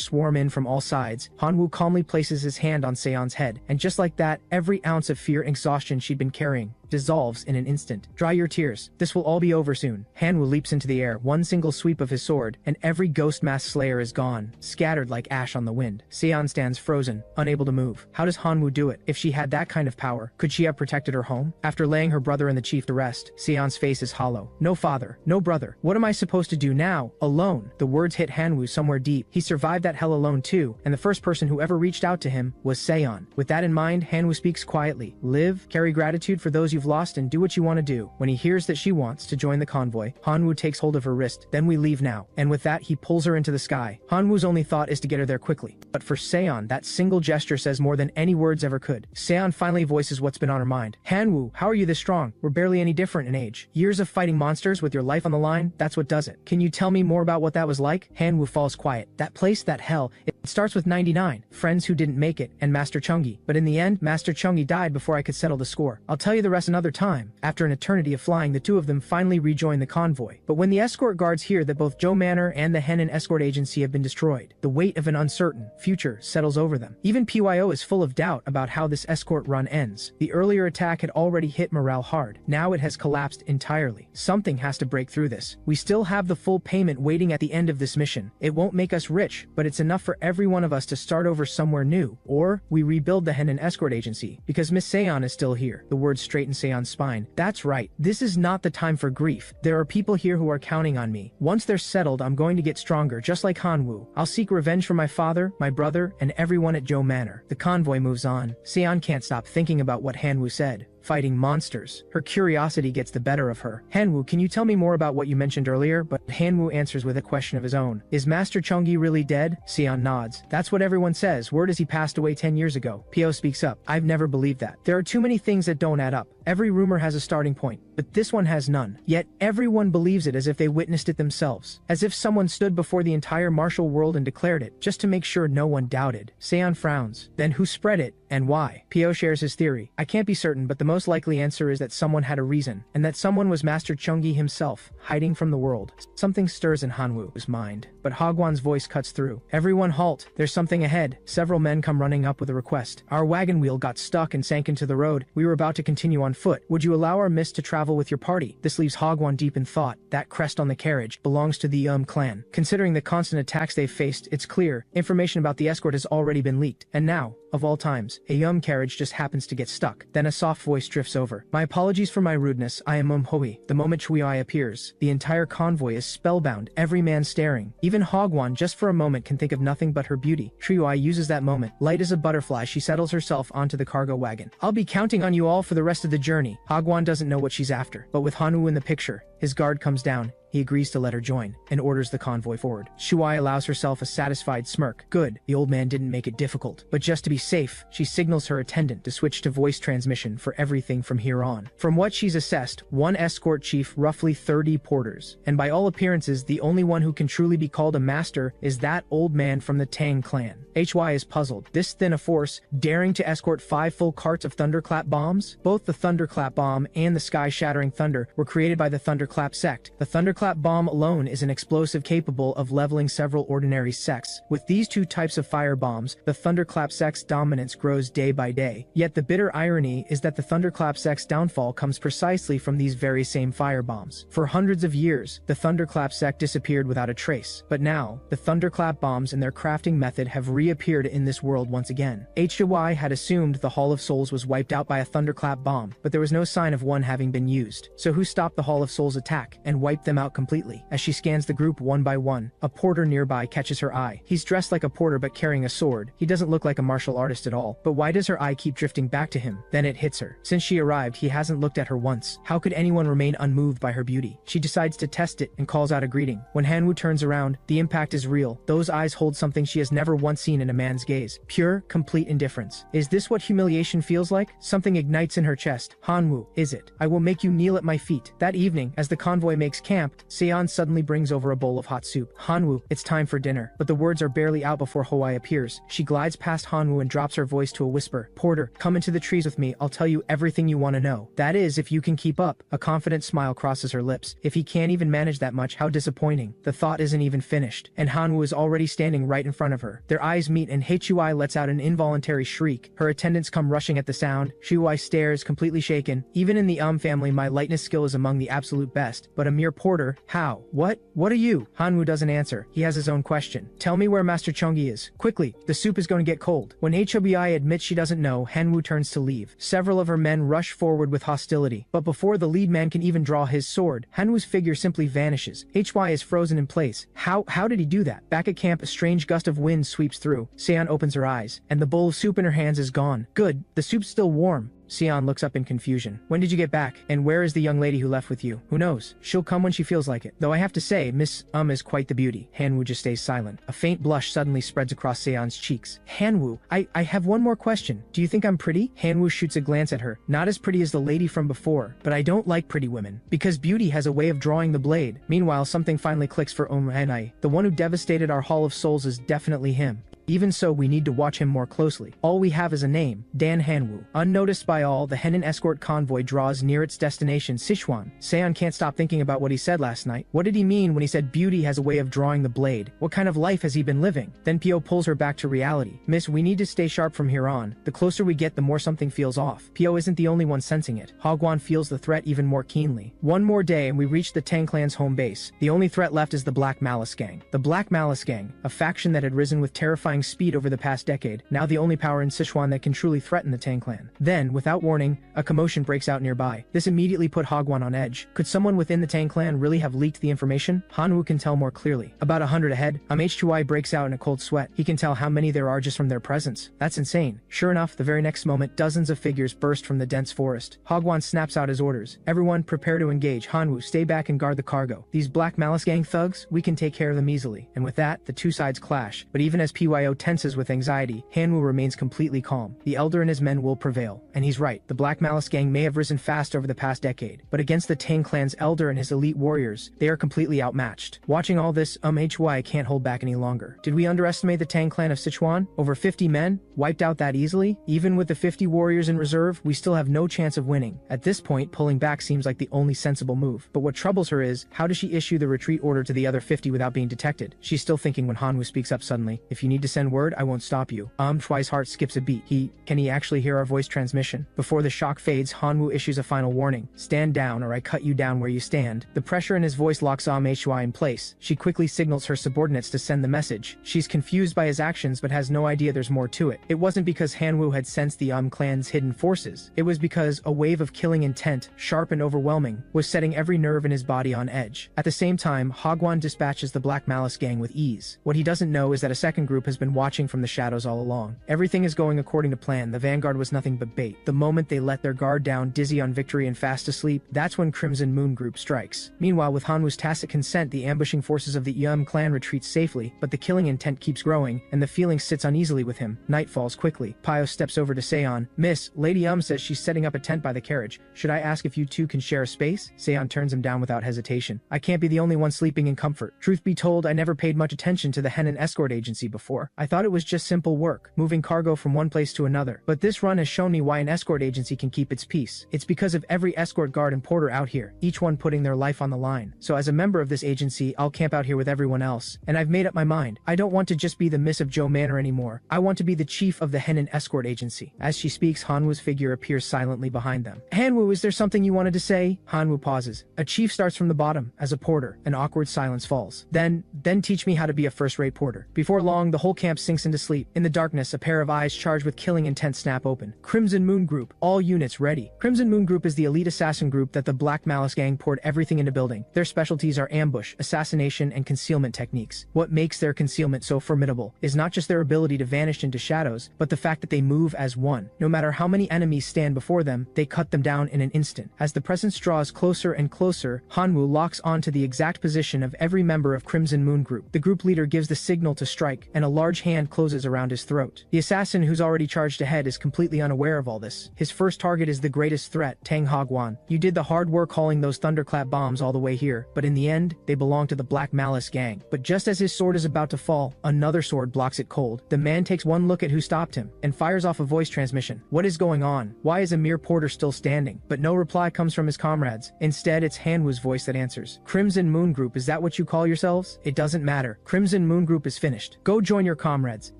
swarm in from all sides, Hanwoo calmly places his hand on Seon's head, and just like that, every ounce of fear and exhaustion she'd been carrying dissolves in an instant. Dry your tears. This will all be over soon. Hanwoo leaps into the air, one single sweep of his sword, and every Ghost Mask Slayer is gone, scattered like ash on the wind. Seon stands frozen, unable to move. How does Hanwoo do it? If she had that kind of power, could she have protected her home? After laying her brother and the chief to rest, Seon's face is hollow. No father, no brother. What am I supposed to do now? Alone. The words hit Hanwoo somewhere deep. He survived that hell alone too, and the first person who ever reached out to him was Seon. With that in mind, Hanwoo speaks quietly. Live, carry gratitude for those you've lost, and do what you want to do. When he hears that she wants to join the convoy, Hanwoo takes hold of her wrist. Then we leave now. And with that, he pulls her into the sky. Hanwoo's only thought is to get her there quickly. But for Seon, that single gesture says more than any words ever could. Seon finally voices what's been on her mind. Hanwoo, how are you this strong? We're barely any different in age. Years of fighting monsters with your life on the line, that's what does it. Can you tell me more about what that was like? Hanwoo falls quiet. That place, that hell, it starts with 99 friends who didn't make it and Master Cheon Gi. But in the end, Master Cheon Gi died before I could settle the score. I'll tell you the rest another time. After an eternity of flying, the two of them finally rejoin the convoy. But when the escort guards hear that both Zhou Manor and the Henan escort agency have been destroyed, the weight of an uncertain future settles over them. Even PYO is full of doubt about how this escort run ends. The earlier attack had already hit morale hard. Now it has collapsed entirely. Something has to break through this. We still have the full payment waiting at the end of this mission. It won't make us rich, but it's enough for every one of us to start over somewhere new. Or we rebuild the Henan escort agency, because Miss Seon is still here. The words straighten Seon's spine. That's right. This is not the time for grief. There are people here who are counting on me. Once they're settled, I'm going to get stronger, just like Hanwoo. I'll seek revenge for my father, my brother, and everyone at Zhou Manor. The convoy moves on. Seon can't stop thinking about what Hanwoo said. Fighting monsters. Her curiosity gets the better of her. Hanwoo, can you tell me more about what you mentioned earlier? But Hanwoo answers with a question of his own. Is Master Cheon Gi really dead? Seon nods. That's what everyone says. Word is he passed away 10 years ago. Pio speaks up. I've never believed that. There are too many things that don't add up. Every rumor has a starting point, but this one has none. Yet everyone believes it as if they witnessed it themselves. As if someone stood before the entire martial world and declared it, just to make sure no one doubted. Seon frowns. Then who spread it, and why? Pio shares his theory. I can't be certain, but the most likely answer is that someone had a reason, and that someone was Master Cheon Gi himself, hiding from the world. Something stirs in Hanwoo's mind, but Hagwon's voice cuts through. Everyone halt, there's something ahead. Several men come running up with a request. Our wagon wheel got stuck and sank into the road. We were about to continue on foot. Would you allow our miss to travel with your party? This leaves Hagwon deep in thought. That crest on the carriage belongs to the clan. Considering the constant attacks they've faced, it's clear information about the escort has already been leaked. And now, of all times, a carriage just happens to get stuck. Then a soft voice drifts over. My apologies for my rudeness, I am Hoi. The moment Chuai appears, the entire convoy is spellbound, every man staring. Even Hagwon just for a moment can think of nothing but her beauty. Chuai uses that moment. Light as a butterfly, she settles herself onto the cargo wagon. I'll be counting on you all for the rest of the journey. Hagwon doesn't know what she's after, but with Hanwoo in the picture, his guard comes down. He agrees to let her join, and orders the convoy forward. Shuai allows herself a satisfied smirk. Good, the old man didn't make it difficult. But just to be safe, she signals her attendant to switch to voice transmission for everything from here on. From what she's assessed, one escort chief, roughly 30 porters. And by all appearances, the only one who can truly be called a master is that old man from the Tang clan. HY is puzzled. This thin a force, daring to escort 5 full carts of thunderclap bombs? Both the thunderclap bomb and the sky-shattering thunder were created by the thunderclap sect. The thunderclap bomb alone is an explosive capable of leveling several ordinary sects. With these two types of fire bombs, the thunderclap sect's dominance grows day by day. Yet the bitter irony is that the thunderclap sect's downfall comes precisely from these very same fire bombs. For hundreds of years, the thunderclap sect disappeared without a trace. But now, the thunderclap bombs and their crafting method have reappeared in this world once again. HY had assumed the Hall of Souls was wiped out by a thunderclap bomb, but there was no sign of one having been used. So who stopped the Hall of Souls attack and wiped them out completely? As she scans the group one by one, a porter nearby catches her eye. He's dressed like a porter but carrying a sword. He doesn't look like a martial artist at all. But why does her eye keep drifting back to him? Then it hits her. Since she arrived, he hasn't looked at her once. How could anyone remain unmoved by her beauty? She decides to test it and calls out a greeting. When Hanwoo turns around, the impact is real. Those eyes hold something she has never once seen in a man's gaze. Pure, complete indifference. Is this what humiliation feels like? Something ignites in her chest. Hanwoo, is it? I will make you kneel at my feet. That evening, as the convoy makes camp, Seon suddenly brings over a bowl of hot soup. Hanwoo, it's time for dinner. But the words are barely out before Hoi appears. She glides past Hanwoo and drops her voice to a whisper. Porter, come into the trees with me. I'll tell you everything you want to know. That is, if you can keep up. A confident smile crosses her lips. If he can't even manage that much, how disappointing. The thought isn't even finished, and Hanwoo is already standing right in front of her. Their eyes meet and Hui lets out an involuntary shriek. Her attendants come rushing at the sound. Hui stares, completely shaken. Even in the family, my lightness skill is among the absolute best, but a mere porter? How? What are you? Hanwoo doesn't answer. He has his own question. Tell me where Master Cheon Gi is. Quickly, the soup is going to get cold. When HOBI admits she doesn't know, Hanwoo turns to leave. Several of her men rush forward with hostility, but before the lead man can even draw his sword, Hanwoo's figure simply vanishes. HY is frozen in place. How did he do that? Back at camp, a strange gust of wind sweeps through. Seon opens her eyes, and the bowl of soup in her hands is gone. Good, the soup's still warm. Seon looks up in confusion. When did you get back? And where is the young lady who left with you? Who knows? She'll come when she feels like it. Though I have to say, Miss is quite the beauty. Hanwoo just stays silent. A faint blush suddenly spreads across Seon's cheeks. Hanwoo, I have one more question. Do you think I'm pretty? Hanwoo shoots a glance at her. Not as pretty as the lady from before, but I don't like pretty women. Because beauty has a way of drawing the blade. Meanwhile, something finally clicks for Henai. The one who devastated our Hall of Souls is definitely him. Even so, we need to watch him more closely. All we have is a name, Dan Hanwoo. Unnoticed by all, the Henan escort convoy draws near its destination, Sichuan. Seon can't stop thinking about what he said last night. What did he mean when he said beauty has a way of drawing the blade? What kind of life has he been living? Then Pio pulls her back to reality. Miss, we need to stay sharp from here on. The closer we get, the more something feels off. Pio isn't the only one sensing it. Hagwon feels the threat even more keenly. One more day and we reach the Tang clan's home base. The only threat left is the Black Malice Gang. The Black Malice Gang, a faction that had risen with terrifying speed over the past decade, now the only power in Sichuan that can truly threaten the Tang clan. Then, without warning, a commotion breaks out nearby. This immediately put Hagwon on edge. Could someone within the Tang clan really have leaked the information? Hanwoo can tell more clearly. About 100 ahead, H2I breaks out in a cold sweat. He can tell how many there are just from their presence. That's insane. Sure enough, the very next moment, dozens of figures burst from the dense forest. Hagwon snaps out his orders. Everyone, prepare to engage. Hanwoo, stay back and guard the cargo. These Black Malice Gang thugs, we can take care of them easily. And with that, the two sides clash. But even as PYO Pio tenses with anxiety, Hengyu remains completely calm. The elder and his men will prevail. And he's right, the Black Malice gang may have risen fast over the past decade, but against the Tang clan's elder and his elite warriors, they are completely outmatched. Watching all this, HY can't hold back any longer. Did we underestimate the Tang clan of Sichuan? Over 50 men? Wiped out that easily? Even with the 50 warriors in reserve, we still have no chance of winning. At this point, pulling back seems like the only sensible move. But what troubles her is, how does she issue the retreat order to the other 50 without being detected? She's still thinking when Hengyu speaks up suddenly. If you need to send word, I won't stop you. Shuai's heart skips a beat. Can he actually hear our voice transmission? Before the shock fades, Hengyu issues a final warning. Stand down or I cut you down where you stand. The pressure in his voice locks Shuai in place. She quickly signals her subordinates to send the message. She's confused by his actions but has no idea there's more to it. It wasn't because Hengyu had sensed the clan's hidden forces. It was because a wave of killing intent, sharp and overwhelming, was setting every nerve in his body on edge. At the same time, Hagwan dispatches the Black Malice gang with ease. What he doesn't know is that a second group has been watching from the shadows all along. Everything is going according to plan. The vanguard was nothing but bait. The moment they let their guard down, dizzy on victory and fast asleep, that's when Crimson Moon Group strikes. Meanwhile, with Hanwu's tacit consent, the ambushing forces of the clan retreat safely, but the killing intent keeps growing, and the feeling sits uneasily with him. Night falls quickly. Pio steps over to Seon. Miss, Lady says she's setting up a tent by the carriage. Should I ask if you two can share a space? Seon turns him down without hesitation. I can't be the only one sleeping in comfort. Truth be told, I never paid much attention to the Henan escort agency before. I thought it was just simple work, moving cargo from one place to another. But this run has shown me why an escort agency can keep its peace. It's because of every escort guard and porter out here, each one putting their life on the line. So as a member of this agency, I'll camp out here with everyone else. And I've made up my mind. I don't want to just be the Miss of Zhou Manor anymore. I want to be the chief of the Henan escort agency. As she speaks, Hanwu's figure appears silently behind them. Hanwu, is there something you wanted to say? Hanwu pauses. A chief starts from the bottom, as a porter. An awkward silence falls. Then teach me how to be a first-rate porter. Before long, the whole camp sinks into sleep. In the darkness, a pair of eyes charged with killing intent snap open. Crimson Moon Group. All units ready. Crimson Moon Group is the elite assassin group that the Black Malice gang poured everything into building. Their specialties are ambush, assassination, and concealment techniques. What makes their concealment so formidable is not just their ability to vanish into shadows, but the fact that they move as one. No matter how many enemies stand before them, they cut them down in an instant. As the presence draws closer and closer, Hanwu locks onto the exact position of every member of Crimson Moon Group. The group leader gives the signal to strike, and a large hand closes around his throat. The assassin who's already charged ahead is completely unaware of all this. His first target is the greatest threat, Tang Hagwan. You did the hard work hauling those thunderclap bombs all the way here, but in the end, they belong to the Black Malice gang. But just as his sword is about to fall, another sword blocks it cold. The man takes one look at who stopped him, and fires off a voice transmission. What is going on? Why is a mere porter still standing? But no reply comes from his comrades. Instead, it's Hanwu's voice that answers. Crimson Moon Group, is that what you call yourselves? It doesn't matter. Crimson Moon Group is finished. Go join your comrades.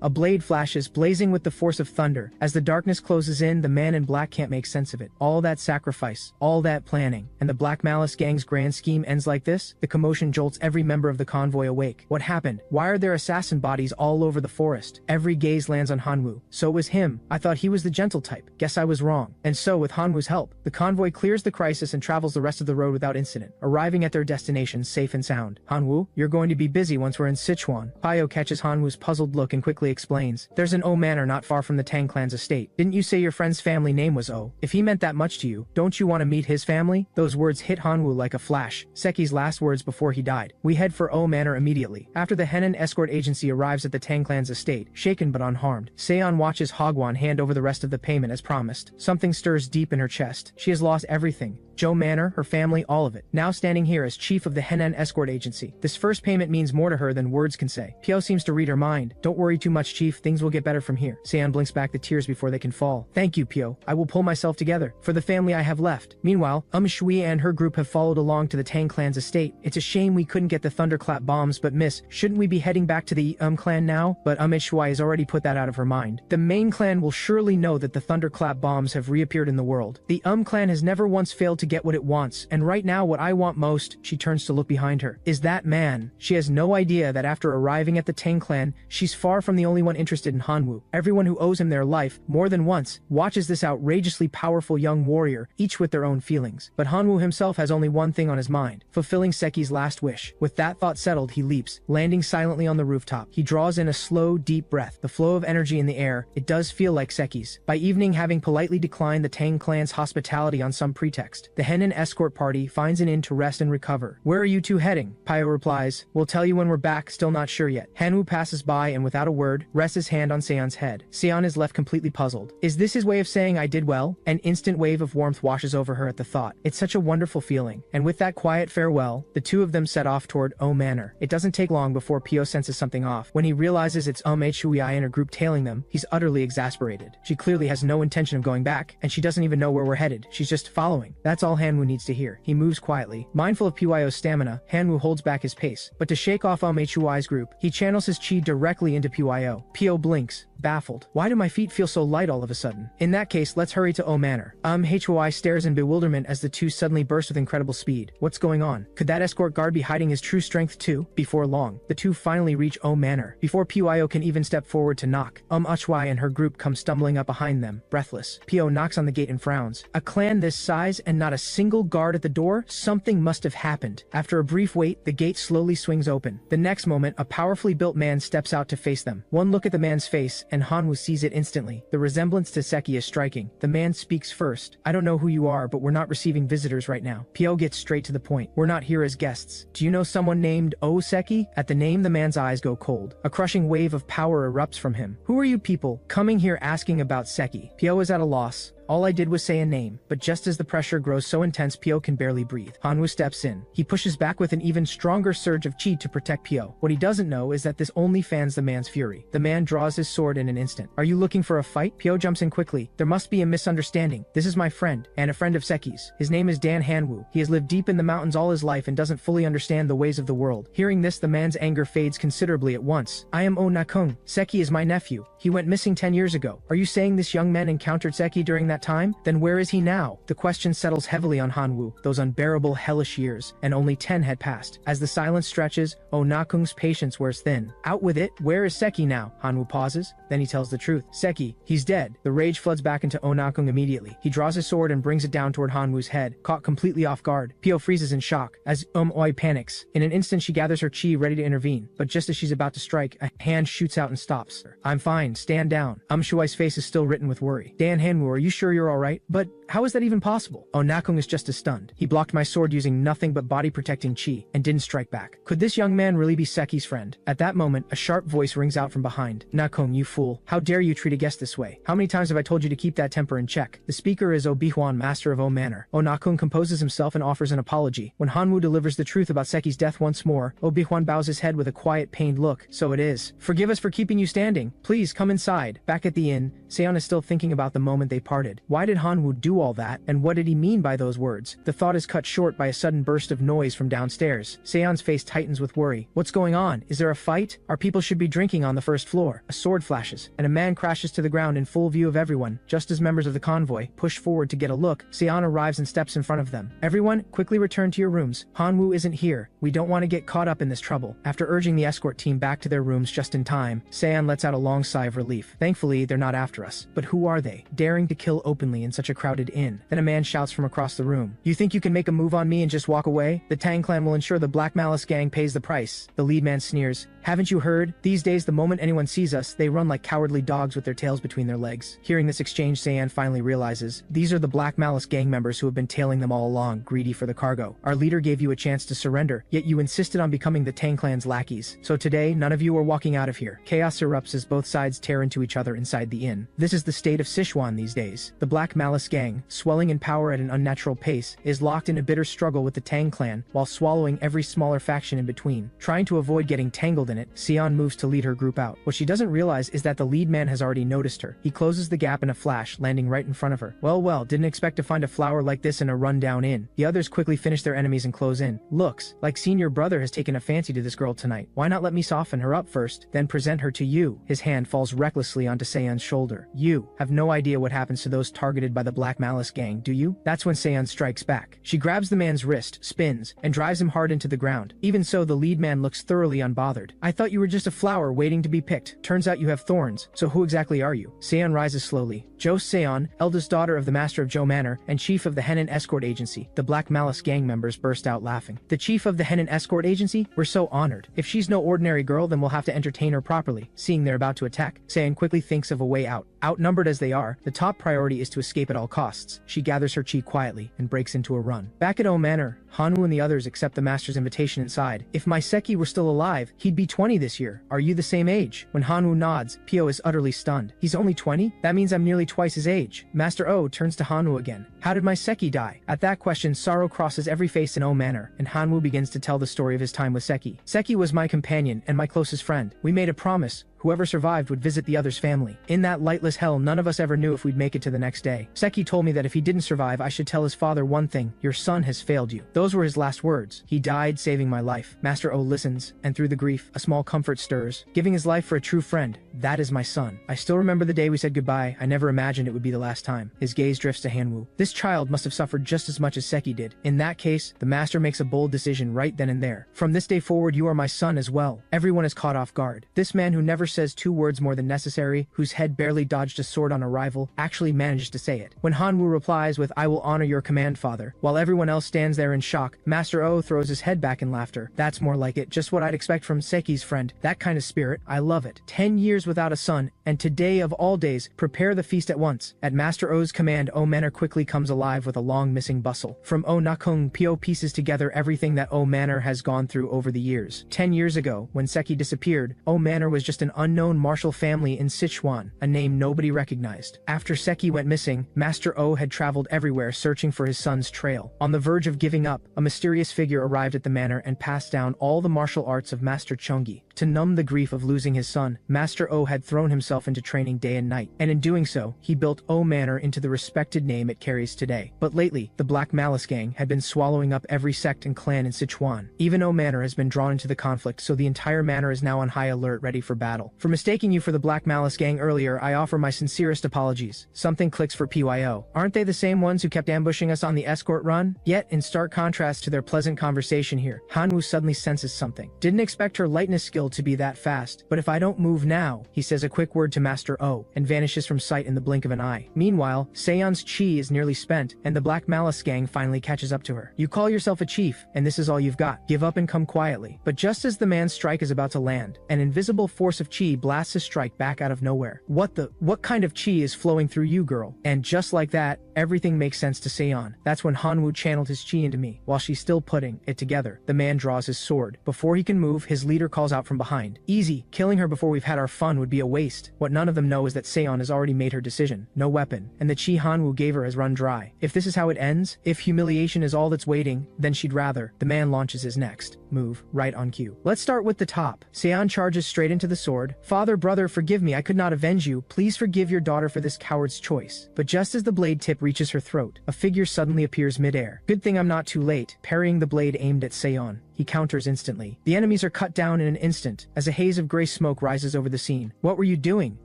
A blade flashes, blazing with the force of thunder. As the darkness closes in, the man in black can't make sense of it. All that sacrifice, all that planning, and the Black Malice gang's grand scheme ends like this? The commotion jolts every member of the convoy awake. What happened? Why are there assassin bodies all over the forest? Every gaze lands on Hanwu. So it was him. I thought he was the gentle type. Guess I was wrong. And so, with Hanwu's help, the convoy clears the crisis and travels the rest of the road without incident, arriving at their destination safe and sound. Hanwu, you're going to be busy once we're in Sichuan. Pio catches Hanwu's puzzled look and quickly explains. There's an O manor not far from the Tang clan's estate. Didn't you say your friend's family name was O? If he meant that much to you, don't you want to meet his family? Those words hit Hanwu like a flash. Seki's last words before he died. We head for O manor immediately. After the Henan escort agency arrives at the Tang clan's estate, shaken but unharmed, Seon watches Hagwan hand over the rest of the payment as promised. Something stirs deep in her chest. She has lost everything. Zhou Manor, her family, all of it. Now standing here as chief of the Henan escort agency. This first payment means more to her than words can say. Pio seems to read her mind. Don't worry too much, chief. Things will get better from here. Seon blinks back the tears before they can fall. Thank you, Pio. I will pull myself together. For the family I have left. Meanwhile, Shui and her group have followed along to the Tang clan's estate. It's a shame we couldn't get the thunderclap bombs, but miss, shouldn't we be heading back to the clan now? But Shui has already put that out of her mind. The main clan will surely know that the thunderclap bombs have reappeared in the world. The clan has never once failed to get what it wants, and right now what I want most, she turns to look behind her, is that man. She has no idea that after arriving at the Tang clan, she's far from the only one interested in Hanwu. Everyone who owes him their life, more than once, watches this outrageously powerful young warrior, each with their own feelings. But Hanwu himself has only one thing on his mind, fulfilling Seki's last wish. With that thought settled, he leaps, landing silently on the rooftop. He draws in a slow, deep breath, the flow of energy in the air. It does feel like Seki's. By evening, having politely declined the Tang clan's hospitality on some pretext, The Henan escort party finds an inn to rest and recover. Where are you two heading? Pio replies, we'll tell you when we're back, still not sure yet. Hanwoo passes by and without a word, rests his hand on Seon's head. Seon is left completely puzzled. Is this his way of saying I did well? An instant wave of warmth washes over her at the thought. It's such a wonderful feeling. And with that quiet farewell, the two of them set off toward O Manor. It doesn't take long before Pio senses something off. When he realizes it's Cheon and her group tailing them, he's utterly exasperated. She clearly has no intention of going back, and she doesn't even know where we're headed. She's just following. That's all Hanwoo needs to hear. He moves quietly. Mindful of Pyo's stamina, Hanwoo holds back his pace. But to shake off Cheon's group, he channels his chi directly into Pyo. Pyo blinks, baffled. Why do my feet feel so light all of a sudden? In that case, let's hurry to O Manor. Hwi stares in bewilderment as the two suddenly burst with incredible speed. What's going on? Could that escort guard be hiding his true strength too? Before long, the two finally reach O Manor. Before Pyo can even step forward to knock, Achwai and her group come stumbling up behind them, breathless. Pyo knocks on the gate and frowns. A clan this size and not a single guard at the door? Something must have happened. After a brief wait, the gate slowly swings open. The next moment, a powerfully built man steps out to face them. One look at the man's face, and Hanwoo sees it instantly. The resemblance to Seki is striking. The man speaks first. I don't know who you are, but we're not receiving visitors right now. Pyo gets straight to the point. We're not here as guests. Do you know someone named O Seki? At the name, the man's eyes go cold. A crushing wave of power erupts from him. Who are you people coming here asking about Seki? Pyo is at a loss. All I did was say a name, but just as the pressure grows so intense Pyo can barely breathe. Hanwoo steps in. He pushes back with an even stronger surge of chi to protect Pyo. What he doesn't know is that this only fans the man's fury. The man draws his sword in an instant. Are you looking for a fight? Pyo jumps in quickly. There must be a misunderstanding. This is my friend, and a friend of Seki's. His name is Dan Hanwoo. He has lived deep in the mountains all his life and doesn't fully understand the ways of the world. Hearing this, the man's anger fades considerably at once. I am O Nakung. Seki is my nephew. He went missing 10 years ago. Are you saying this young man encountered Seki during that time? Then where is he now? The question settles heavily on Hanwoo, those unbearable hellish years, and only 10 had passed. As the silence stretches, O Nakung's patience wears thin. Out with it, where is Seki now? Hanwoo pauses, then he tells the truth. Seki, he's dead. The rage floods back into O Nakung immediately. He draws his sword and brings it down toward Hanwoo's head, caught completely off guard. Pyo freezes in shock, as Oi panics. In an instant she gathers her chi ready to intervene, but just as she's about to strike, a hand shoots out and stops her. I'm fine, stand down. Shuai's face is still written with worry. Dan Hanwoo, are you sure you're alright? But how is that even possible? Oh, Nakung is just as stunned. He blocked my sword using nothing but body-protecting chi, and didn't strike back. Could this young man really be Seki's friend? At that moment, a sharp voice rings out from behind. Nakung, you fool. How dare you treat a guest this way? How many times have I told you to keep that temper in check? The speaker is Obihuan, master of O Manor. O Nakung composes himself and offers an apology. When Hanwoo delivers the truth about Seki's death once more, Obihuan bows his head with a quiet, pained look. So it is. Forgive us for keeping you standing. Please, come inside. Back at the inn, Seon is still thinking about the moment they parted. Why did Hanwoo do all that, and what did he mean by those words? The thought is cut short by a sudden burst of noise from downstairs. Seon's face tightens with worry. What's going on? Is there a fight? Our people should be drinking on the first floor. A sword flashes, and a man crashes to the ground in full view of everyone. Just as members of the convoy push forward to get a look, Seon arrives and steps in front of them. Everyone, quickly return to your rooms. Hanwoo isn't here. We don't want to get caught up in this trouble. After urging the escort team back to their rooms just in time, Seon lets out a long sigh of relief. Thankfully, they're not after us. But who are they? Daring to kill openly in such a crowded inn. Then a man shouts from across the room. You think you can make a move on me and just walk away? The Tang clan will ensure the Black Malice gang pays the price. The lead man sneers. Haven't you heard? These days, the moment anyone sees us, they run like cowardly dogs with their tails between their legs. Hearing this exchange, Seon finally realizes, these are the Black Malice gang members who have been tailing them all along, greedy for the cargo. Our leader gave you a chance to surrender, yet you insisted on becoming the Tang clan's lackeys. So today, none of you are walking out of here. Chaos erupts as both sides tear into each other inside the inn. This is the state of Sichuan these days. The Black Malice gang, swelling in power at an unnatural pace, is locked in a bitter struggle with the Tang clan, while swallowing every smaller faction in between. Trying to avoid getting tangled in it, Seon moves to lead her group out. What she doesn't realize is that the lead man has already noticed her. He closes the gap in a flash, landing right in front of her. Well, didn't expect to find a flower like this in a rundown inn. The others quickly finish their enemies and close in. Looks like senior brother has taken a fancy to this girl tonight. Why not let me soften her up first, then present her to you? His hand falls recklessly onto Seon's shoulder. You have no idea what happens to those targeted by the Black Malice gang, do you? That's when Seon strikes back. She grabs the man's wrist, spins, and drives him hard into the ground. Even so, the lead man looks thoroughly unbothered. I thought you were just a flower waiting to be picked. Turns out you have thorns, so who exactly are you? Seon rises slowly. Jo Seon, eldest daughter of the master of Jo Manor, and chief of the Henan Escort Agency. The Black Malice gang members burst out laughing. The chief of the Henan Escort Agency? We're so honored. If she's no ordinary girl, then we'll have to entertain her properly. Seeing they're about to attack, Seon quickly thinks of a way out. Outnumbered as they are, the top priority is to escape at all costs. costs, she gathers her chi quietly and breaks into a run. Back at O Manor, Hanwoo and the others accept the master's invitation inside. If my Seki were still alive, he'd be 20 this year. Are you the same age? When Hanwoo nods, Pio is utterly stunned. He's only 20? That means I'm nearly twice his age. Master O turns to Hanwoo again. How did my Seki die? At that question, sorrow crosses every face in O Manor, and Hanwoo begins to tell the story of his time with Seki. Seki was my companion and my closest friend. We made a promise. Whoever survived would visit the other's family. In that lightless hell, none of us ever knew if we'd make it to the next day. Seki told me that if he didn't survive, I should tell his father one thing: your son has failed you. Those were his last words. He died saving my life. Master O listens, and through the grief, a small comfort stirs. Giving his life for a true friend. That is my son. I still remember the day we said goodbye. I never imagined it would be the last time. His gaze drifts to Hanwoo. This child must have suffered just as much as Seki did. In that case, the master makes a bold decision right then and there. From this day forward, you are my son as well. Everyone is caught off guard. This man who never says 2 words more than necessary, whose head barely dodged a sword on arrival, actually managed to say it. When Hanwoo replies with, "I will honor your command, father," while everyone else stands there in shock, Master O throws his head back in laughter. That's more like it, just what I'd expect from Seki's friend. That kind of spirit, I love it. 10 years without a son, and today of all days, prepare the feast at once. At Master O's command, O Manor quickly comes alive with a long missing bustle. From O Nakung, Pio pieces together everything that O Manor has gone through over the years. 10 years ago, when Seki disappeared, O Manor was just an unknown martial family in Sichuan, a name nobody recognized. After Seki went missing, Master O had traveled everywhere searching for his son's trail. On the verge of giving up, a mysterious figure arrived at the manor and passed down all the martial arts of Master Cheon Gi. To numb the grief of losing his son, Master O had thrown himself into training day and night, and in doing so, he built O Manor into the respected name it carries today. But lately, the Black Malice Gang had been swallowing up every sect and clan in Sichuan. Even O Manor has been drawn into the conflict, so the entire manor is now on high alert, ready for battle. For mistaking you for the Black Malice Gang earlier, I offer my sincerest apologies. Something clicks for PYO. Aren't they the same ones who kept ambushing us on the escort run? Yet, in stark contrast to their pleasant conversation here, Hanwoo suddenly senses something. Didn't expect her lightness skill to be that fast, but if I don't move now, he says a quick word to Master O, and vanishes from sight in the blink of an eye. Meanwhile, Seon's chi is nearly spent, and the Black Malice Gang finally catches up to her. You call yourself a chief, and this is all you've got. Give up and come quietly. But just as the man's strike is about to land, an invisible force of chi blasts his strike back out of nowhere. What kind of chi is flowing through you, girl? And just like that, everything makes sense to Seon. That's when Hanwoo channeled his chi into me. While she's still putting it together, the man draws his sword. Before he can move, his leader calls out from behind. Easy, killing her before we've had our fun would be a waste. What none of them know is that Seon has already made her decision. No weapon, and the chi Hanwoo gave her has run dry. If this is how it ends, if humiliation is all that's waiting, then she'd rather. The man launches his next move, right on cue. Let's start with the top. Seon charges straight into the sword. Father, brother, forgive me, I could not avenge you. Please forgive your daughter for this coward's choice. But just as the blade tip reaches her throat, a figure suddenly appears midair. Good thing I'm not too late, parrying the blade aimed at Seon. He counters instantly. The enemies are cut down in an instant, as a haze of gray smoke rises over the scene. What were you doing?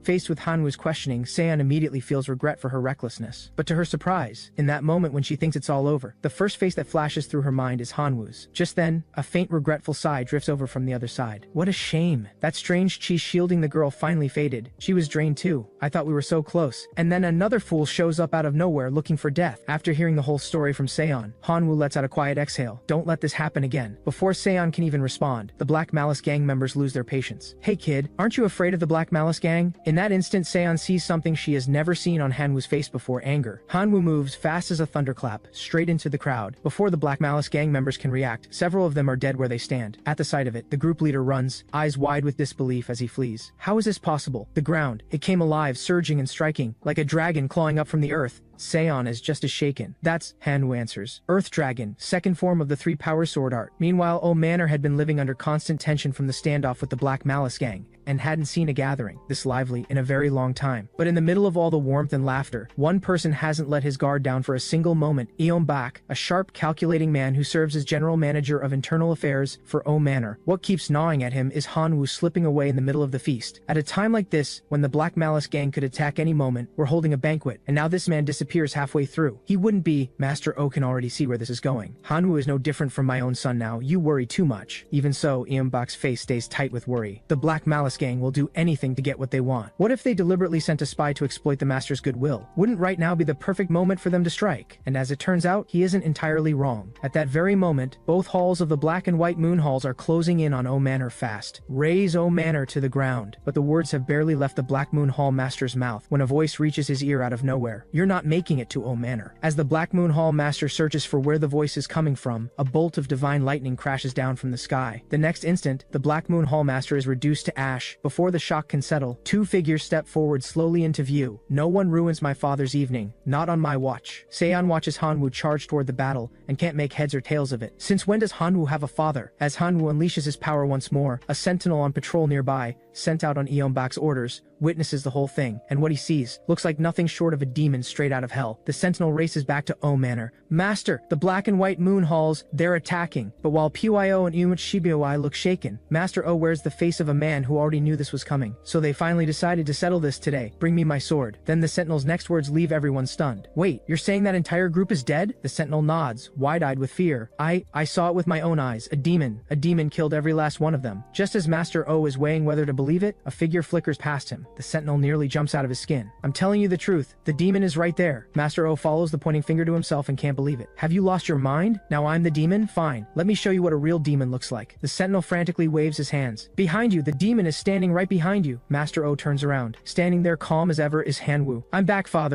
Faced with Hanwoo's questioning, Seon immediately feels regret for her recklessness. But to her surprise, in that moment when she thinks it's all over, the first face that flashes through her mind is Hanwoo's. Just then, a faint regretful sigh drifts over from the other side. What a shame. That strange chi shielding the girl finally faded. She was drained too. I thought we were so close. And then another fool shows up out of nowhere looking for death. After hearing the whole story from Seon, Hanwoo lets out a quiet exhale. Don't let this happen again. Before Seon can even respond, the Black Malice Gang members lose their patience. Hey kid, aren't you afraid of the Black Malice Gang? In that instant, Seon sees something she has never seen on Hanwoo's face before: anger. Hanwoo moves fast as a thunderclap, straight into the crowd. Before the Black Malice Gang members can react, several of them are dead where they stand. At the sight of it, the group leader runs, eyes wide with disbelief as he flees. How is this possible? The ground, it came alive, surging and striking, like a dragon clawing up from the earth. Seon is just as shaken. That's, Hanwoo answers. Earth Dragon, second form of the 3-power sword art. Meanwhile, O Manor had been living under constant tension from the standoff with the Black Malice Gang, and hadn't seen a gathering this lively in a very long time. But in the middle of all the warmth and laughter, one person hasn't let his guard down for a single moment: Eom Bak, a sharp, calculating man who serves as general manager of internal affairs for O Manor. What keeps gnawing at him is Hanwoo slipping away in the middle of the feast. At a time like this, when the Black Malice Gang could attack any moment, we're holding a banquet, and now this man disappears halfway through. He wouldn't be. Master O can already see where this is going. Hanwoo is no different from my own son now. You worry too much. Even so, Eom Bak's face stays tight with worry. The Black Malice Boss Gang will do anything to get what they want. What if they deliberately sent a spy to exploit the master's goodwill? Wouldn't right now be the perfect moment for them to strike? And as it turns out, he isn't entirely wrong. At that very moment, both halls of the Black and White Moon Halls are closing in on O Manor fast. Raise O Manor to the ground. But the words have barely left the Black Moon Hall master's mouth when a voice reaches his ear out of nowhere. You're not making it to O Manor. As the Black Moon Hall master searches for where the voice is coming from, a bolt of divine lightning crashes down from the sky. The next instant, the Black Moon Hall master is reduced to ash. Before the shock can settle, two figures step forward slowly into view. No one ruins my father's evening, not on my watch. Seon watches Hengyu charge toward the battle and can't make heads or tails of it. Since when does Hengyu have a father? As Hengyu unleashes his power once more, a sentinel on patrol nearby, sent out on Eonbak's orders, witnesses the whole thing, and what he sees looks like nothing short of a demon straight out of hell. The sentinel races back to O Manor. Master, the Black and White Moon Halls, they're attacking. But while Pyo and Shibioi look shaken, Master O wears the face of a man who already knew this was coming. So they finally decided to settle this today. Bring me my sword. Then the sentinel's next words leave everyone stunned. Wait, you're saying that entire group is dead? The sentinel nods, wide-eyed with fear. I saw it with my own eyes. A demon killed every last one of them. Just as Master O is weighing whether to believe it, a figure flickers past him. The sentinel nearly jumps out of his skin. I'm telling you the truth. The demon is right there. Master O follows the pointing finger to himself and can't believe it. Have you lost your mind? Now I'm the demon? Fine. Let me show you what a real demon looks like. The sentinel frantically waves his hands. Behind you, the demon is standing right behind you. Master O turns around. Standing there calm as ever is Hengyu. I'm back, father.